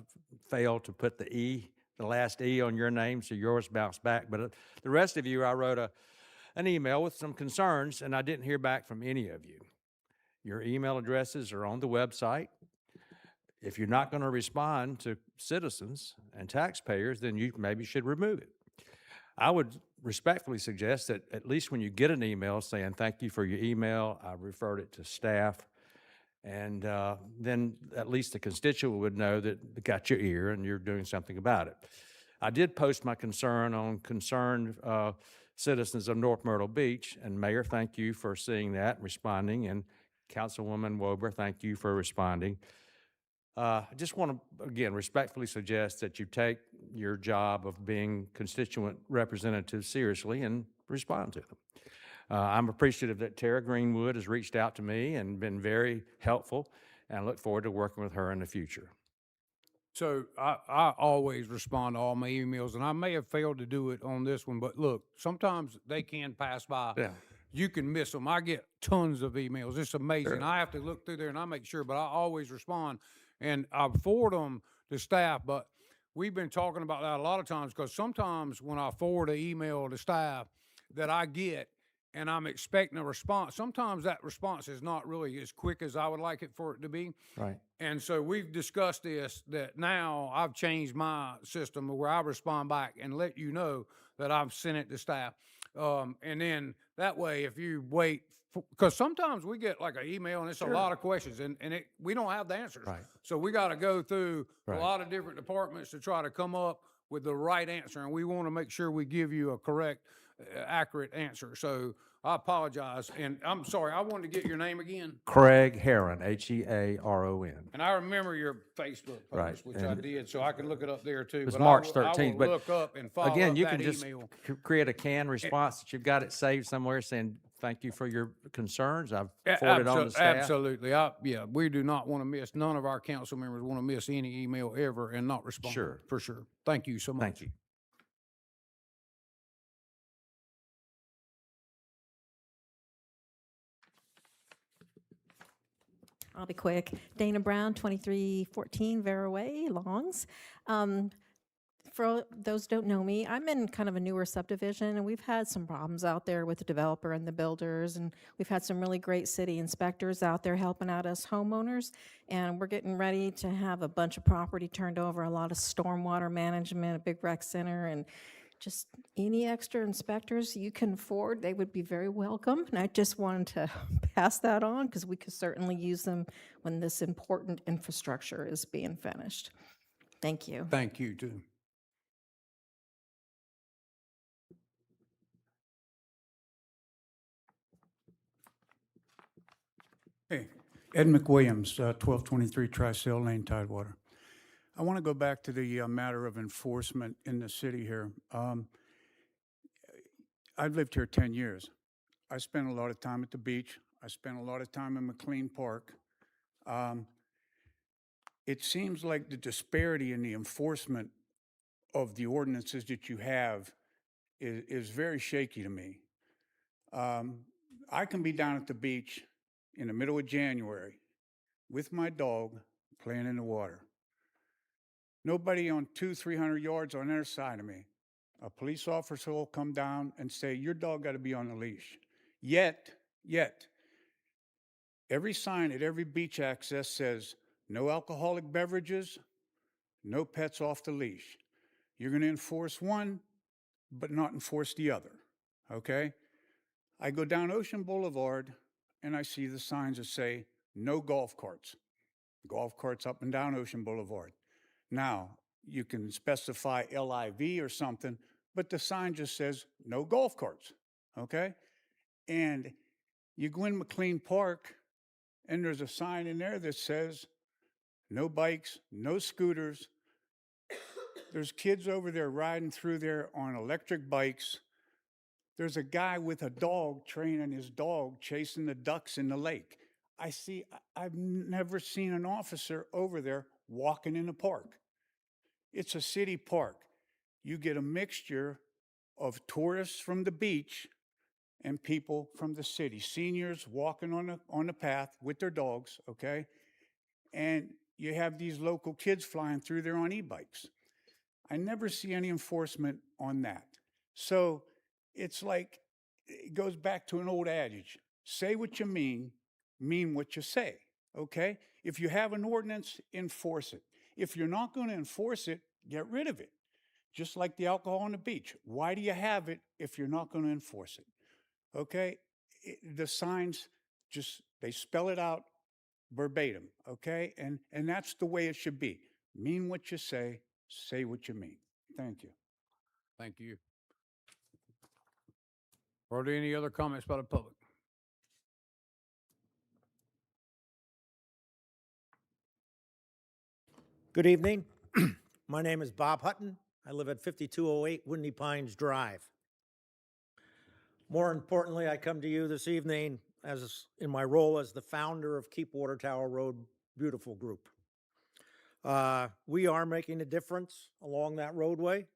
failed to put the last E on your name, so yours bounced back. But the rest of you, I wrote an email with some concerns, and I didn't hear back from any of you. Your email addresses are on the website. If you're not going to respond to citizens and taxpayers, then you maybe should remove it. I would respectfully suggest that at least when you get an email saying, thank you for your email, I referred it to staff, and then at least the constituent would know that it got your ear and you're doing something about it. I did post my concern on concerned citizens of North Myrtle Beach, and Mayor, thank you for seeing that and responding, and Councilwoman Wober, thank you for responding. I just want to, again, respectfully suggest that you take your job of being constituent representative seriously and respond to them. I'm appreciative that Tara Greenwood has reached out to me and been very helpful, and I look forward to working with her in the future. So I always respond to all my emails, and I may have failed to do it on this one, but look, sometimes they can pass by. Yeah. You can miss them. I get tons of emails. It's amazing. Sure. I have to look through there and I make sure, but I always respond, and I forward them to staff. But we've been talking about that a lot of times, because sometimes when I forward an email to staff that I get and I'm expecting a response, sometimes that response is not really as quick as I would like it for it to be. Right. And so we've discussed this, that now I've changed my system where I respond back and let you know that I've sent it to staff. And then that way, if you wait, because sometimes we get like an email and it's Sure. a lot of questions, and we don't have the answers. Right. So we got to go through Right. a lot of different departments to try to come up with the right answer. And we want to make sure we give you a correct, accurate answer. So I apologize. And I'm sorry, I wanted to get your name again. Craig Heron, Hearon. And I remember your Facebook post, Right, which I and did, so I can look it up there too. It was But March I will 13th, but look up and follow again, up you that can just email. create a canned response that you've got it saved somewhere saying, thank you for your concerns. I've A- forwarded on to abso- staff. Absolutely. Yeah, we do not want to miss, none of our council members want to miss any email ever and not respond. Sure. For sure. Thank you so much. Thank you. I'll be quick. Dana Brown, 2314 Vera Way, Longs. For those who don't know me, I'm in kind of a newer subdivision, and we've had some problems out there with the developer and the builders, and we've had some really great city inspectors out there helping out us homeowners, and we're getting ready to have a bunch of property turned over, a lot of stormwater management, a big rec center, and just any extra inspectors you can afford, they would be very welcome. And I just wanted to pass that on because we could certainly use them when this important infrastructure is being finished. Thank you. Thank you too. Hey, Ed McWilliams, 1223 Tri-Sail Lane, Tidewater. I want to go back to the matter of enforcement in the city here. I've lived here 10 years. I spent a lot of time at the beach. I spent a lot of time in McLean Park. It seems like the disparity in the enforcement of the ordinances that you have is very shaky to me. I can be down at the beach in the middle of January with my dog playing in the water. Nobody on 200-300 yards on their side of me. A police officer will come down and say, your dog got to be on a leash. Yet, every sign at every beach access says, no alcoholic beverages, no pets off the leash. You're going to enforce one, but not enforce the other, okay? I go down Ocean Boulevard, and I see the signs that say, no golf carts. Golf carts up and down Ocean Boulevard. Now, you can specify LIV or something, but the sign just says no golf carts, okay? And you go in McLean Park, and there's a sign in there that says no bikes, no scooters. There's kids over there riding through there on electric bikes. There's a guy with a dog training his dog chasing the ducks in the lake. I've never seen an officer over there walking in the park. It's a city park. You get a mixture of tourists from the beach and people from the city, seniors walking on the path with their dogs, okay? And you have these local kids flying through there on e-bikes. I never see any enforcement on that. So it's like, it goes back to an old adage, say what you mean what you say, okay? If you have an ordinance, enforce it. If you're not going to enforce it, get rid of it. Just like the alcohol on the beach. Why do you have it if you're not going to enforce it? Okay? The signs they spell it out verbatim, okay? And that's the way it should be. Mean what you say what you mean. Thank you. Thank you. Are there any other comments by the public? Good evening. My name is Bob Hutton. I live at 5208 Windy Pines Drive. More importantly, I come to you this evening as in my role as the founder of Keep Water Tower Road Beautiful Group. We are making a difference along that roadway.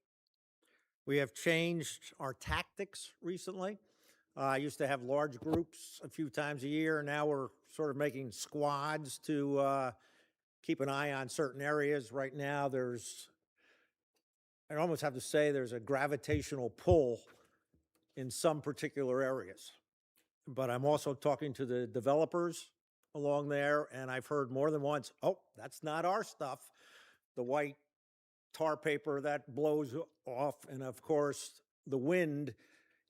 We have changed our tactics recently. I used to have large groups a few times a year. Now we're sort of making squads to keep an eye on certain areas. Right now, I almost have to say there's a gravitational pull in some particular areas. But I'm also talking to the developers along there, and I've heard more than once, oh, that's not our stuff. The white tar paper that blows off, and of course, the wind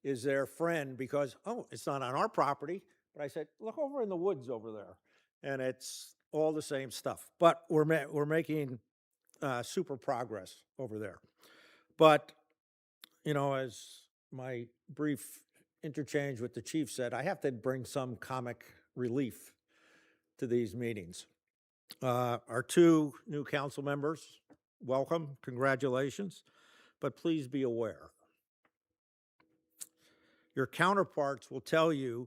is their friend because, oh, it's not on our property. But I said, look over in the woods over there, and it's all the same stuff. But we're making super progress over there. But, you know, as my brief interchange with the chief said, I have to bring some comic relief to these meetings. Our two new council members, welcome, congratulations, but please be aware. Your counterparts will tell you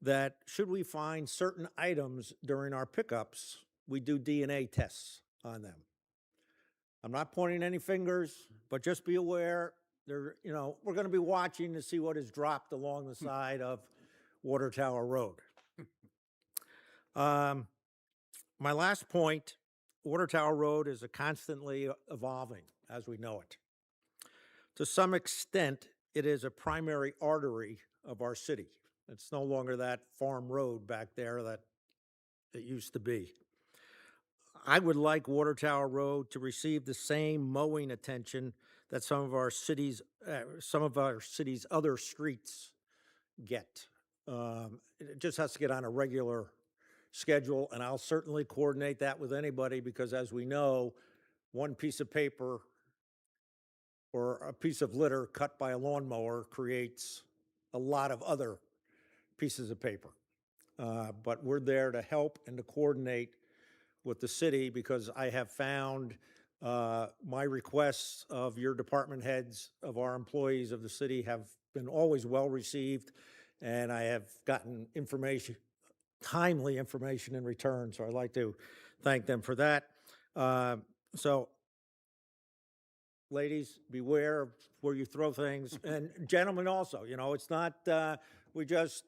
that should we find certain items during our pickups, we do DNA tests on them. I'm not pointing any fingers, but just be aware, we're going to be watching to see what is dropped along the side of Water Tower Road. My last point, Water Tower Road is constantly evolving as we know it. To some extent, it is a primary artery of our city. It's no longer that farm road back there that it used to be. I would like Water Tower Road to receive the same mowing attention that some of our city's other streets get. It just has to get on a regular schedule, and I'll certainly coordinate that with anybody because, as we know, one piece of paper or a piece of litter cut by a lawnmower creates a lot of other pieces of paper. But we're there to help and to coordinate with the city because I have found my requests of your department heads, of our employees of the city have been always well received, and I have gotten timely information in return, so I'd like to thank them for that. So, ladies, beware of where you throw things, and gentlemen also, it's not, we just,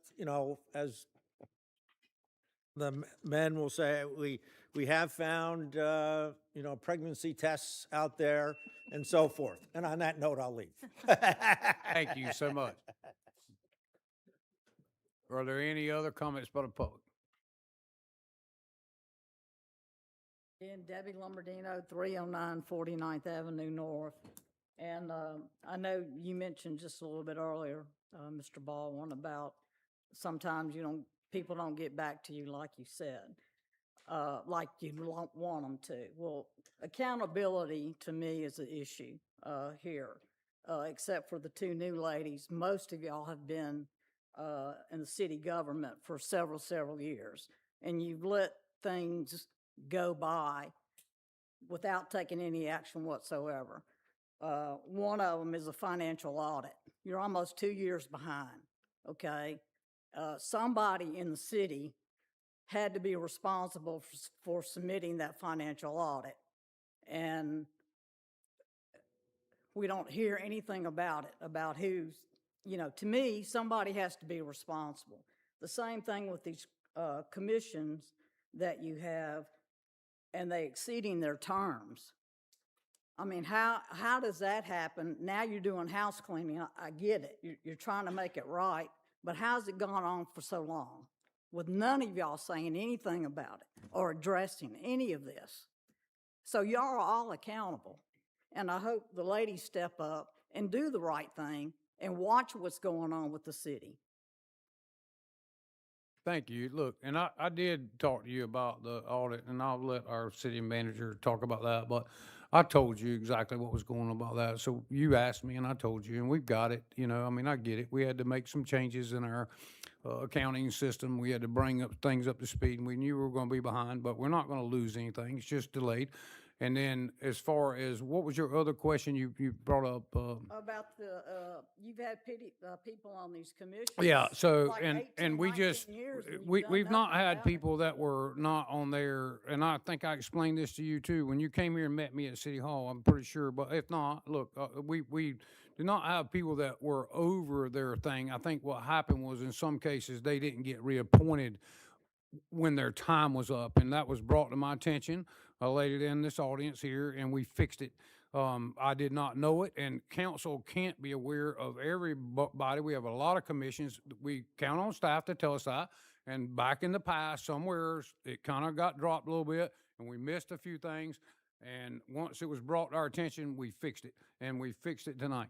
as the men will say, we have found, pregnancy tests out there and so forth. And on that note, I'll leave. Thank you so much. Are there any other comments by the public? And Debbie Lombardino, 309 49th Avenue North. And I know you mentioned just a little bit earlier, Mr. Baldwin, about sometimes you don't people don't get back to you like you said, like you want them to. Well, accountability to me is an issue here, except for the two new ladies. Most of y'all have been in the city government for several years, and you've let things go by without taking any action whatsoever. One of them is a financial audit. You're almost 2 years behind, okay? Somebody in the city had to be responsible for submitting that financial audit. And we don't hear anything about it, about who's, to me, somebody has to be responsible. The same thing with these commissions that you have, and they exceeding their terms. I mean, how does that happen? Now you're doing house cleaning. I get it. You're trying to make it right, but how's it gone on for so long with none of y'all saying anything about it or addressing any of this? So y'all are all accountable, and I hope the ladies step up and do the right thing and watch what's going on with the city. Thank you. Look, and I did talk to you about the audit, and I'll let our city manager talk about that, but I told you exactly what was going on about that. So you asked me, and I told you, and we've got it. I mean, I get it. We had to make some changes in our accounting system. We had to bring things up to speed, and we knew we were going to be behind, but we're not going to lose anything. It's just delayed. And then as far as, what was your other question you brought up? About you've had people on these commissions. Yeah, so, like and 18, we 19 just, years, and you've we've done not nothing had about it. people that were not on there, and I think I explained this to you too, when you came here and met me at City Hall, I'm pretty sure, but if not, look, we did not have people that were over their thing. I think what happened was, in some cases, they didn't get reappointed when their time was up, and that was brought to my attention, a lady in this audience here, and we fixed it. I did not know it, and council can't be aware of everybody. We have a lot of commissions. We count on staff to tell us that, and back in the past, somewhere, it kind of got dropped a little bit, and we missed a few things, and once it was brought to our attention, we fixed it, and we fixed it tonight.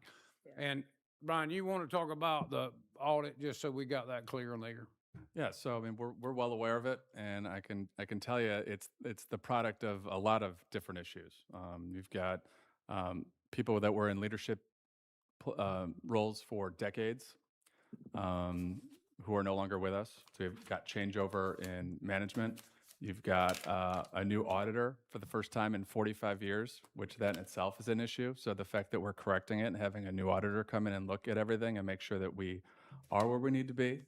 And Brian, you want to talk about the audit, just so we got that clear on there? Yeah, so I mean, we're well aware of it, and I can tell you it's the product of a lot of different issues. You've got people that were in leadership roles for decades, who are no longer with us. So you've got changeover in management. You've got a new auditor for the first time in 45 years, which that in itself is an issue. So the fact that we're correcting it and having a new auditor come in and look at everything and make sure that we are where we need to be,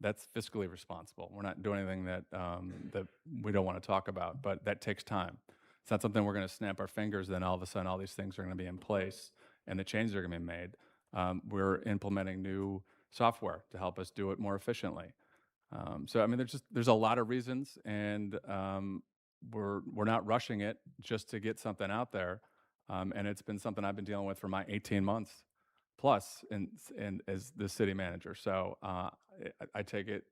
that's fiscally responsible. We're not doing anything that that we don't want to talk about, but that takes time. It's not something we're going to snap our fingers, then all of a sudden all these things are going to be in place and the changes are going to be made. We're implementing new software to help us do it more efficiently. So I mean, there's a lot of reasons, and we're not rushing it just to get something out there. And it's been something I've been dealing with for my 18 months plus, and as the city manager. So I take it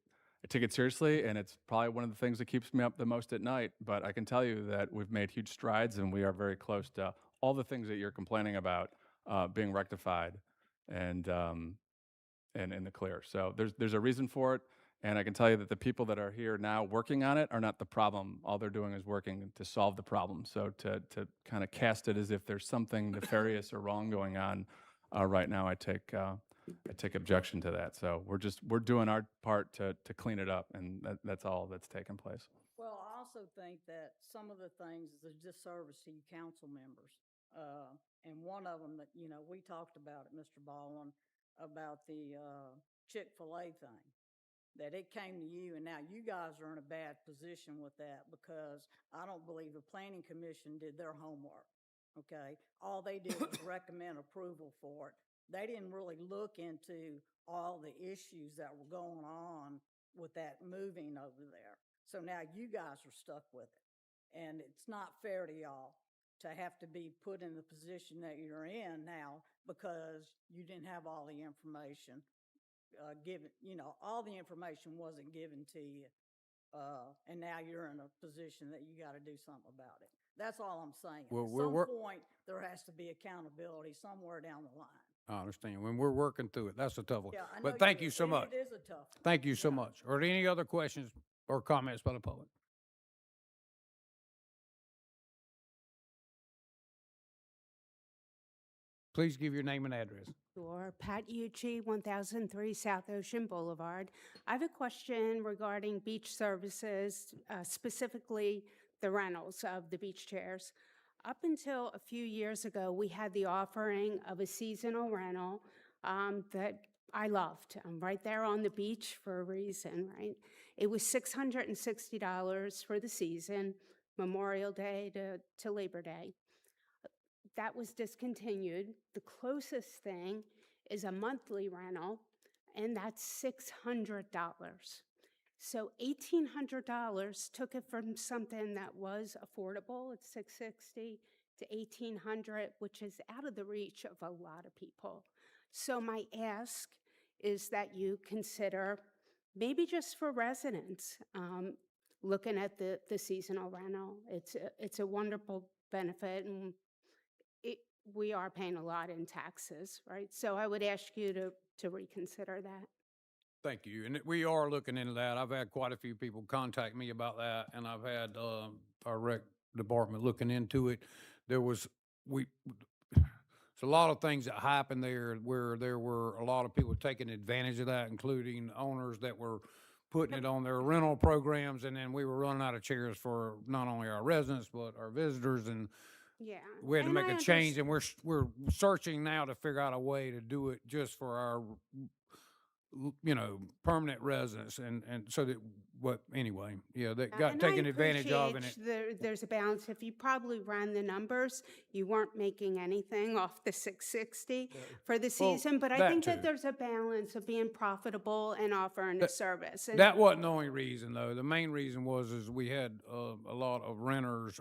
seriously, and it's probably one of the things that keeps me up the most at night. But I can tell you that we've made huge strides, and we are very close to all the things that you're complaining about being rectified and in the clear. So there's a reason for it. And I can tell you that the people that are here now working on it are not the problem. All they're doing is working to solve the problem. So to kind of cast it as if there's something nefarious or wrong going on right now, I take objection to that. So we're doing our part to clean it up, and that's all that's taken place. Well, I also think that some of the things is a disservice to you council members. And one of them that, we talked about it, Mr. Baldwin, about the Chick-fil-A thing, that it came to you, and now you guys are in a bad position with that because I don't believe the Planning Commission did their homework, okay? All they did was recommend approval for it. They didn't really look into all the issues that were going on with that moving over there. So now you guys are stuck with it, and it's not fair to y'all to have to be put in the position that you're in now because you didn't have all the information given. All the information wasn't given to you, and now you're in a position that you got to do something about it. That's all I'm saying. Well, At we're some work- point, there has to be accountability somewhere down the line. I understand. When we're working through it, that's a tough one. Yeah, I know But thank it you is. so much. It is a tough one. Thank you so much. Are there any other questions or comments by the public? Please give your name and address. Sure. Pat Ucci, 1003 South Ocean Boulevard. I have a question regarding beach services, specifically the rentals of the beach chairs. Up until a few years ago, we had the offering of a seasonal rental that I loved. I'm right there on the beach for a reason, right? It was $660 for the season, Memorial Day to Labor Day. That was discontinued. The closest thing is a monthly rental, and that's $600. So $1,800 took it from something that was affordable at $660 to $1,800, which is out of the reach of a lot of people. So my ask is that you consider, maybe just for residents, looking at the seasonal rental. It's a wonderful benefit, and we are paying a lot in taxes, right? So I would ask you to reconsider that. Thank you. And we are looking into that. I've had quite a few people contact me about that, and I've had our rec department looking into it. There's a lot of things that happened there where there were a lot of people taking advantage of that, including owners that were putting it on their rental programs, and then we were running out of chairs for not only our residents, but our visitors, and Yeah. we had to and make I a change, and we're searching now to figure out a way to do it just for our, permanent residents, and so that, anyway, yeah, that got And taken I advantage of, and appreciate there's a balance. If you probably ran the numbers, you weren't making anything off the 660 for the season. But I that think too. that there's a balance of being profitable and offering a service. And that wasn't the only reason, though. The main reason is we had a lot of renters,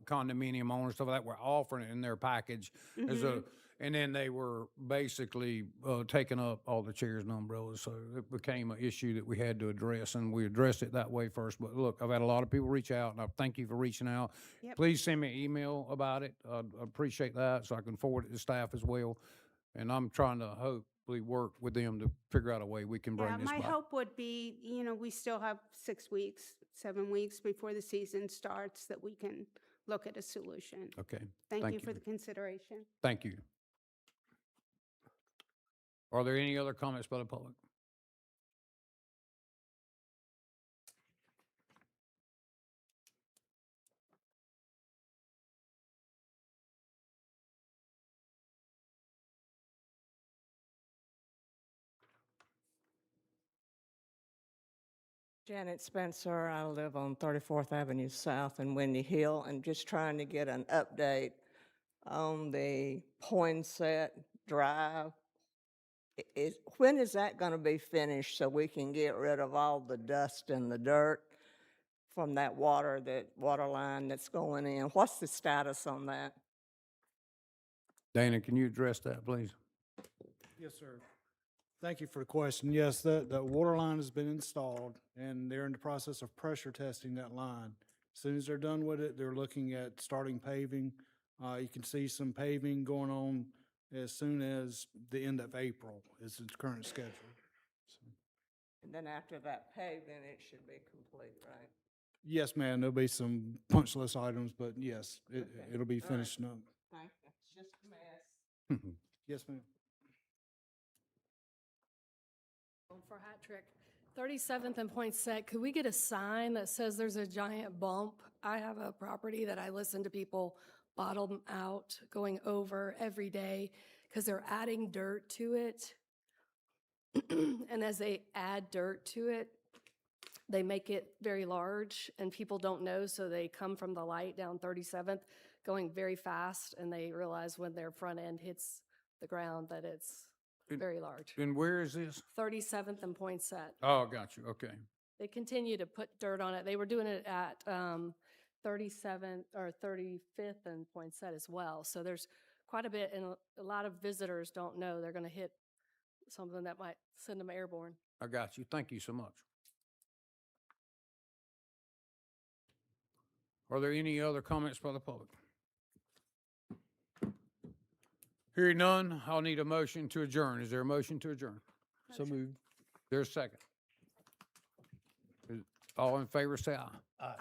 condominium owners, stuff like that, were offering it in their package as a, and then they were basically taking up all the chairs and umbrellas. So it became an issue that we had to address, and we addressed it that way first. But look, I've had a lot of people reach out, and I thank you for reaching out. Yep. Please send me an email about it. I appreciate that, so I can forward it to staff as well. And I'm trying to hopefully work with them to figure out a way we can bring yeah, this my back. hope would be, we still have 6 weeks, 7 weeks before the season starts that we can look at a solution. Okay. Thank you for the consideration. Thank you. Are there any other comments by the public? Janet Spencer, I live on 34th Avenue South in Windy Hill, and just trying to get an update on the Poinsett Drive. When is that going to be finished so we can get rid of all the dust and the dirt from that water line that's going in? What's the status on that? Dana, can you address that, please? Yes, sir. Thank you for the question. Yes, the water line has been installed, and they're in the process of pressure testing that line. As soon as they're done with it, they're looking at starting paving. You can see some paving going on as soon as the end of April is its current schedule. And then after that paving, it should be complete, right? Yes, ma'am, there'll be some punch list items, but yes, it'll be All right. finishing up. Thank you. It's just a mess. Yes, ma'am. For hat trick, 37th and Poinsett, could we get a sign that says there's a giant bump? I have a property that I listen to people bottom out going over every day because they're adding dirt to it. And as they add dirt to it, they make it very large and people don't know, so they come from the light down 37th going very fast, and they realize when their front end hits the ground that it's very large. And where is this? 37th and Poinsett. Oh, got you. Okay. They continue to put dirt on it. They were doing it at 37th or 35th and Poinsett as well. So there's quite a bit, and a lot of visitors don't know they're going to hit something that might send them airborne. I got you. Thank you so much. Are there any other comments by the public? Hearing none, I'll need a motion to adjourn. Is there a motion to adjourn? So moved. There's a second. All in favor, say aye. Aye.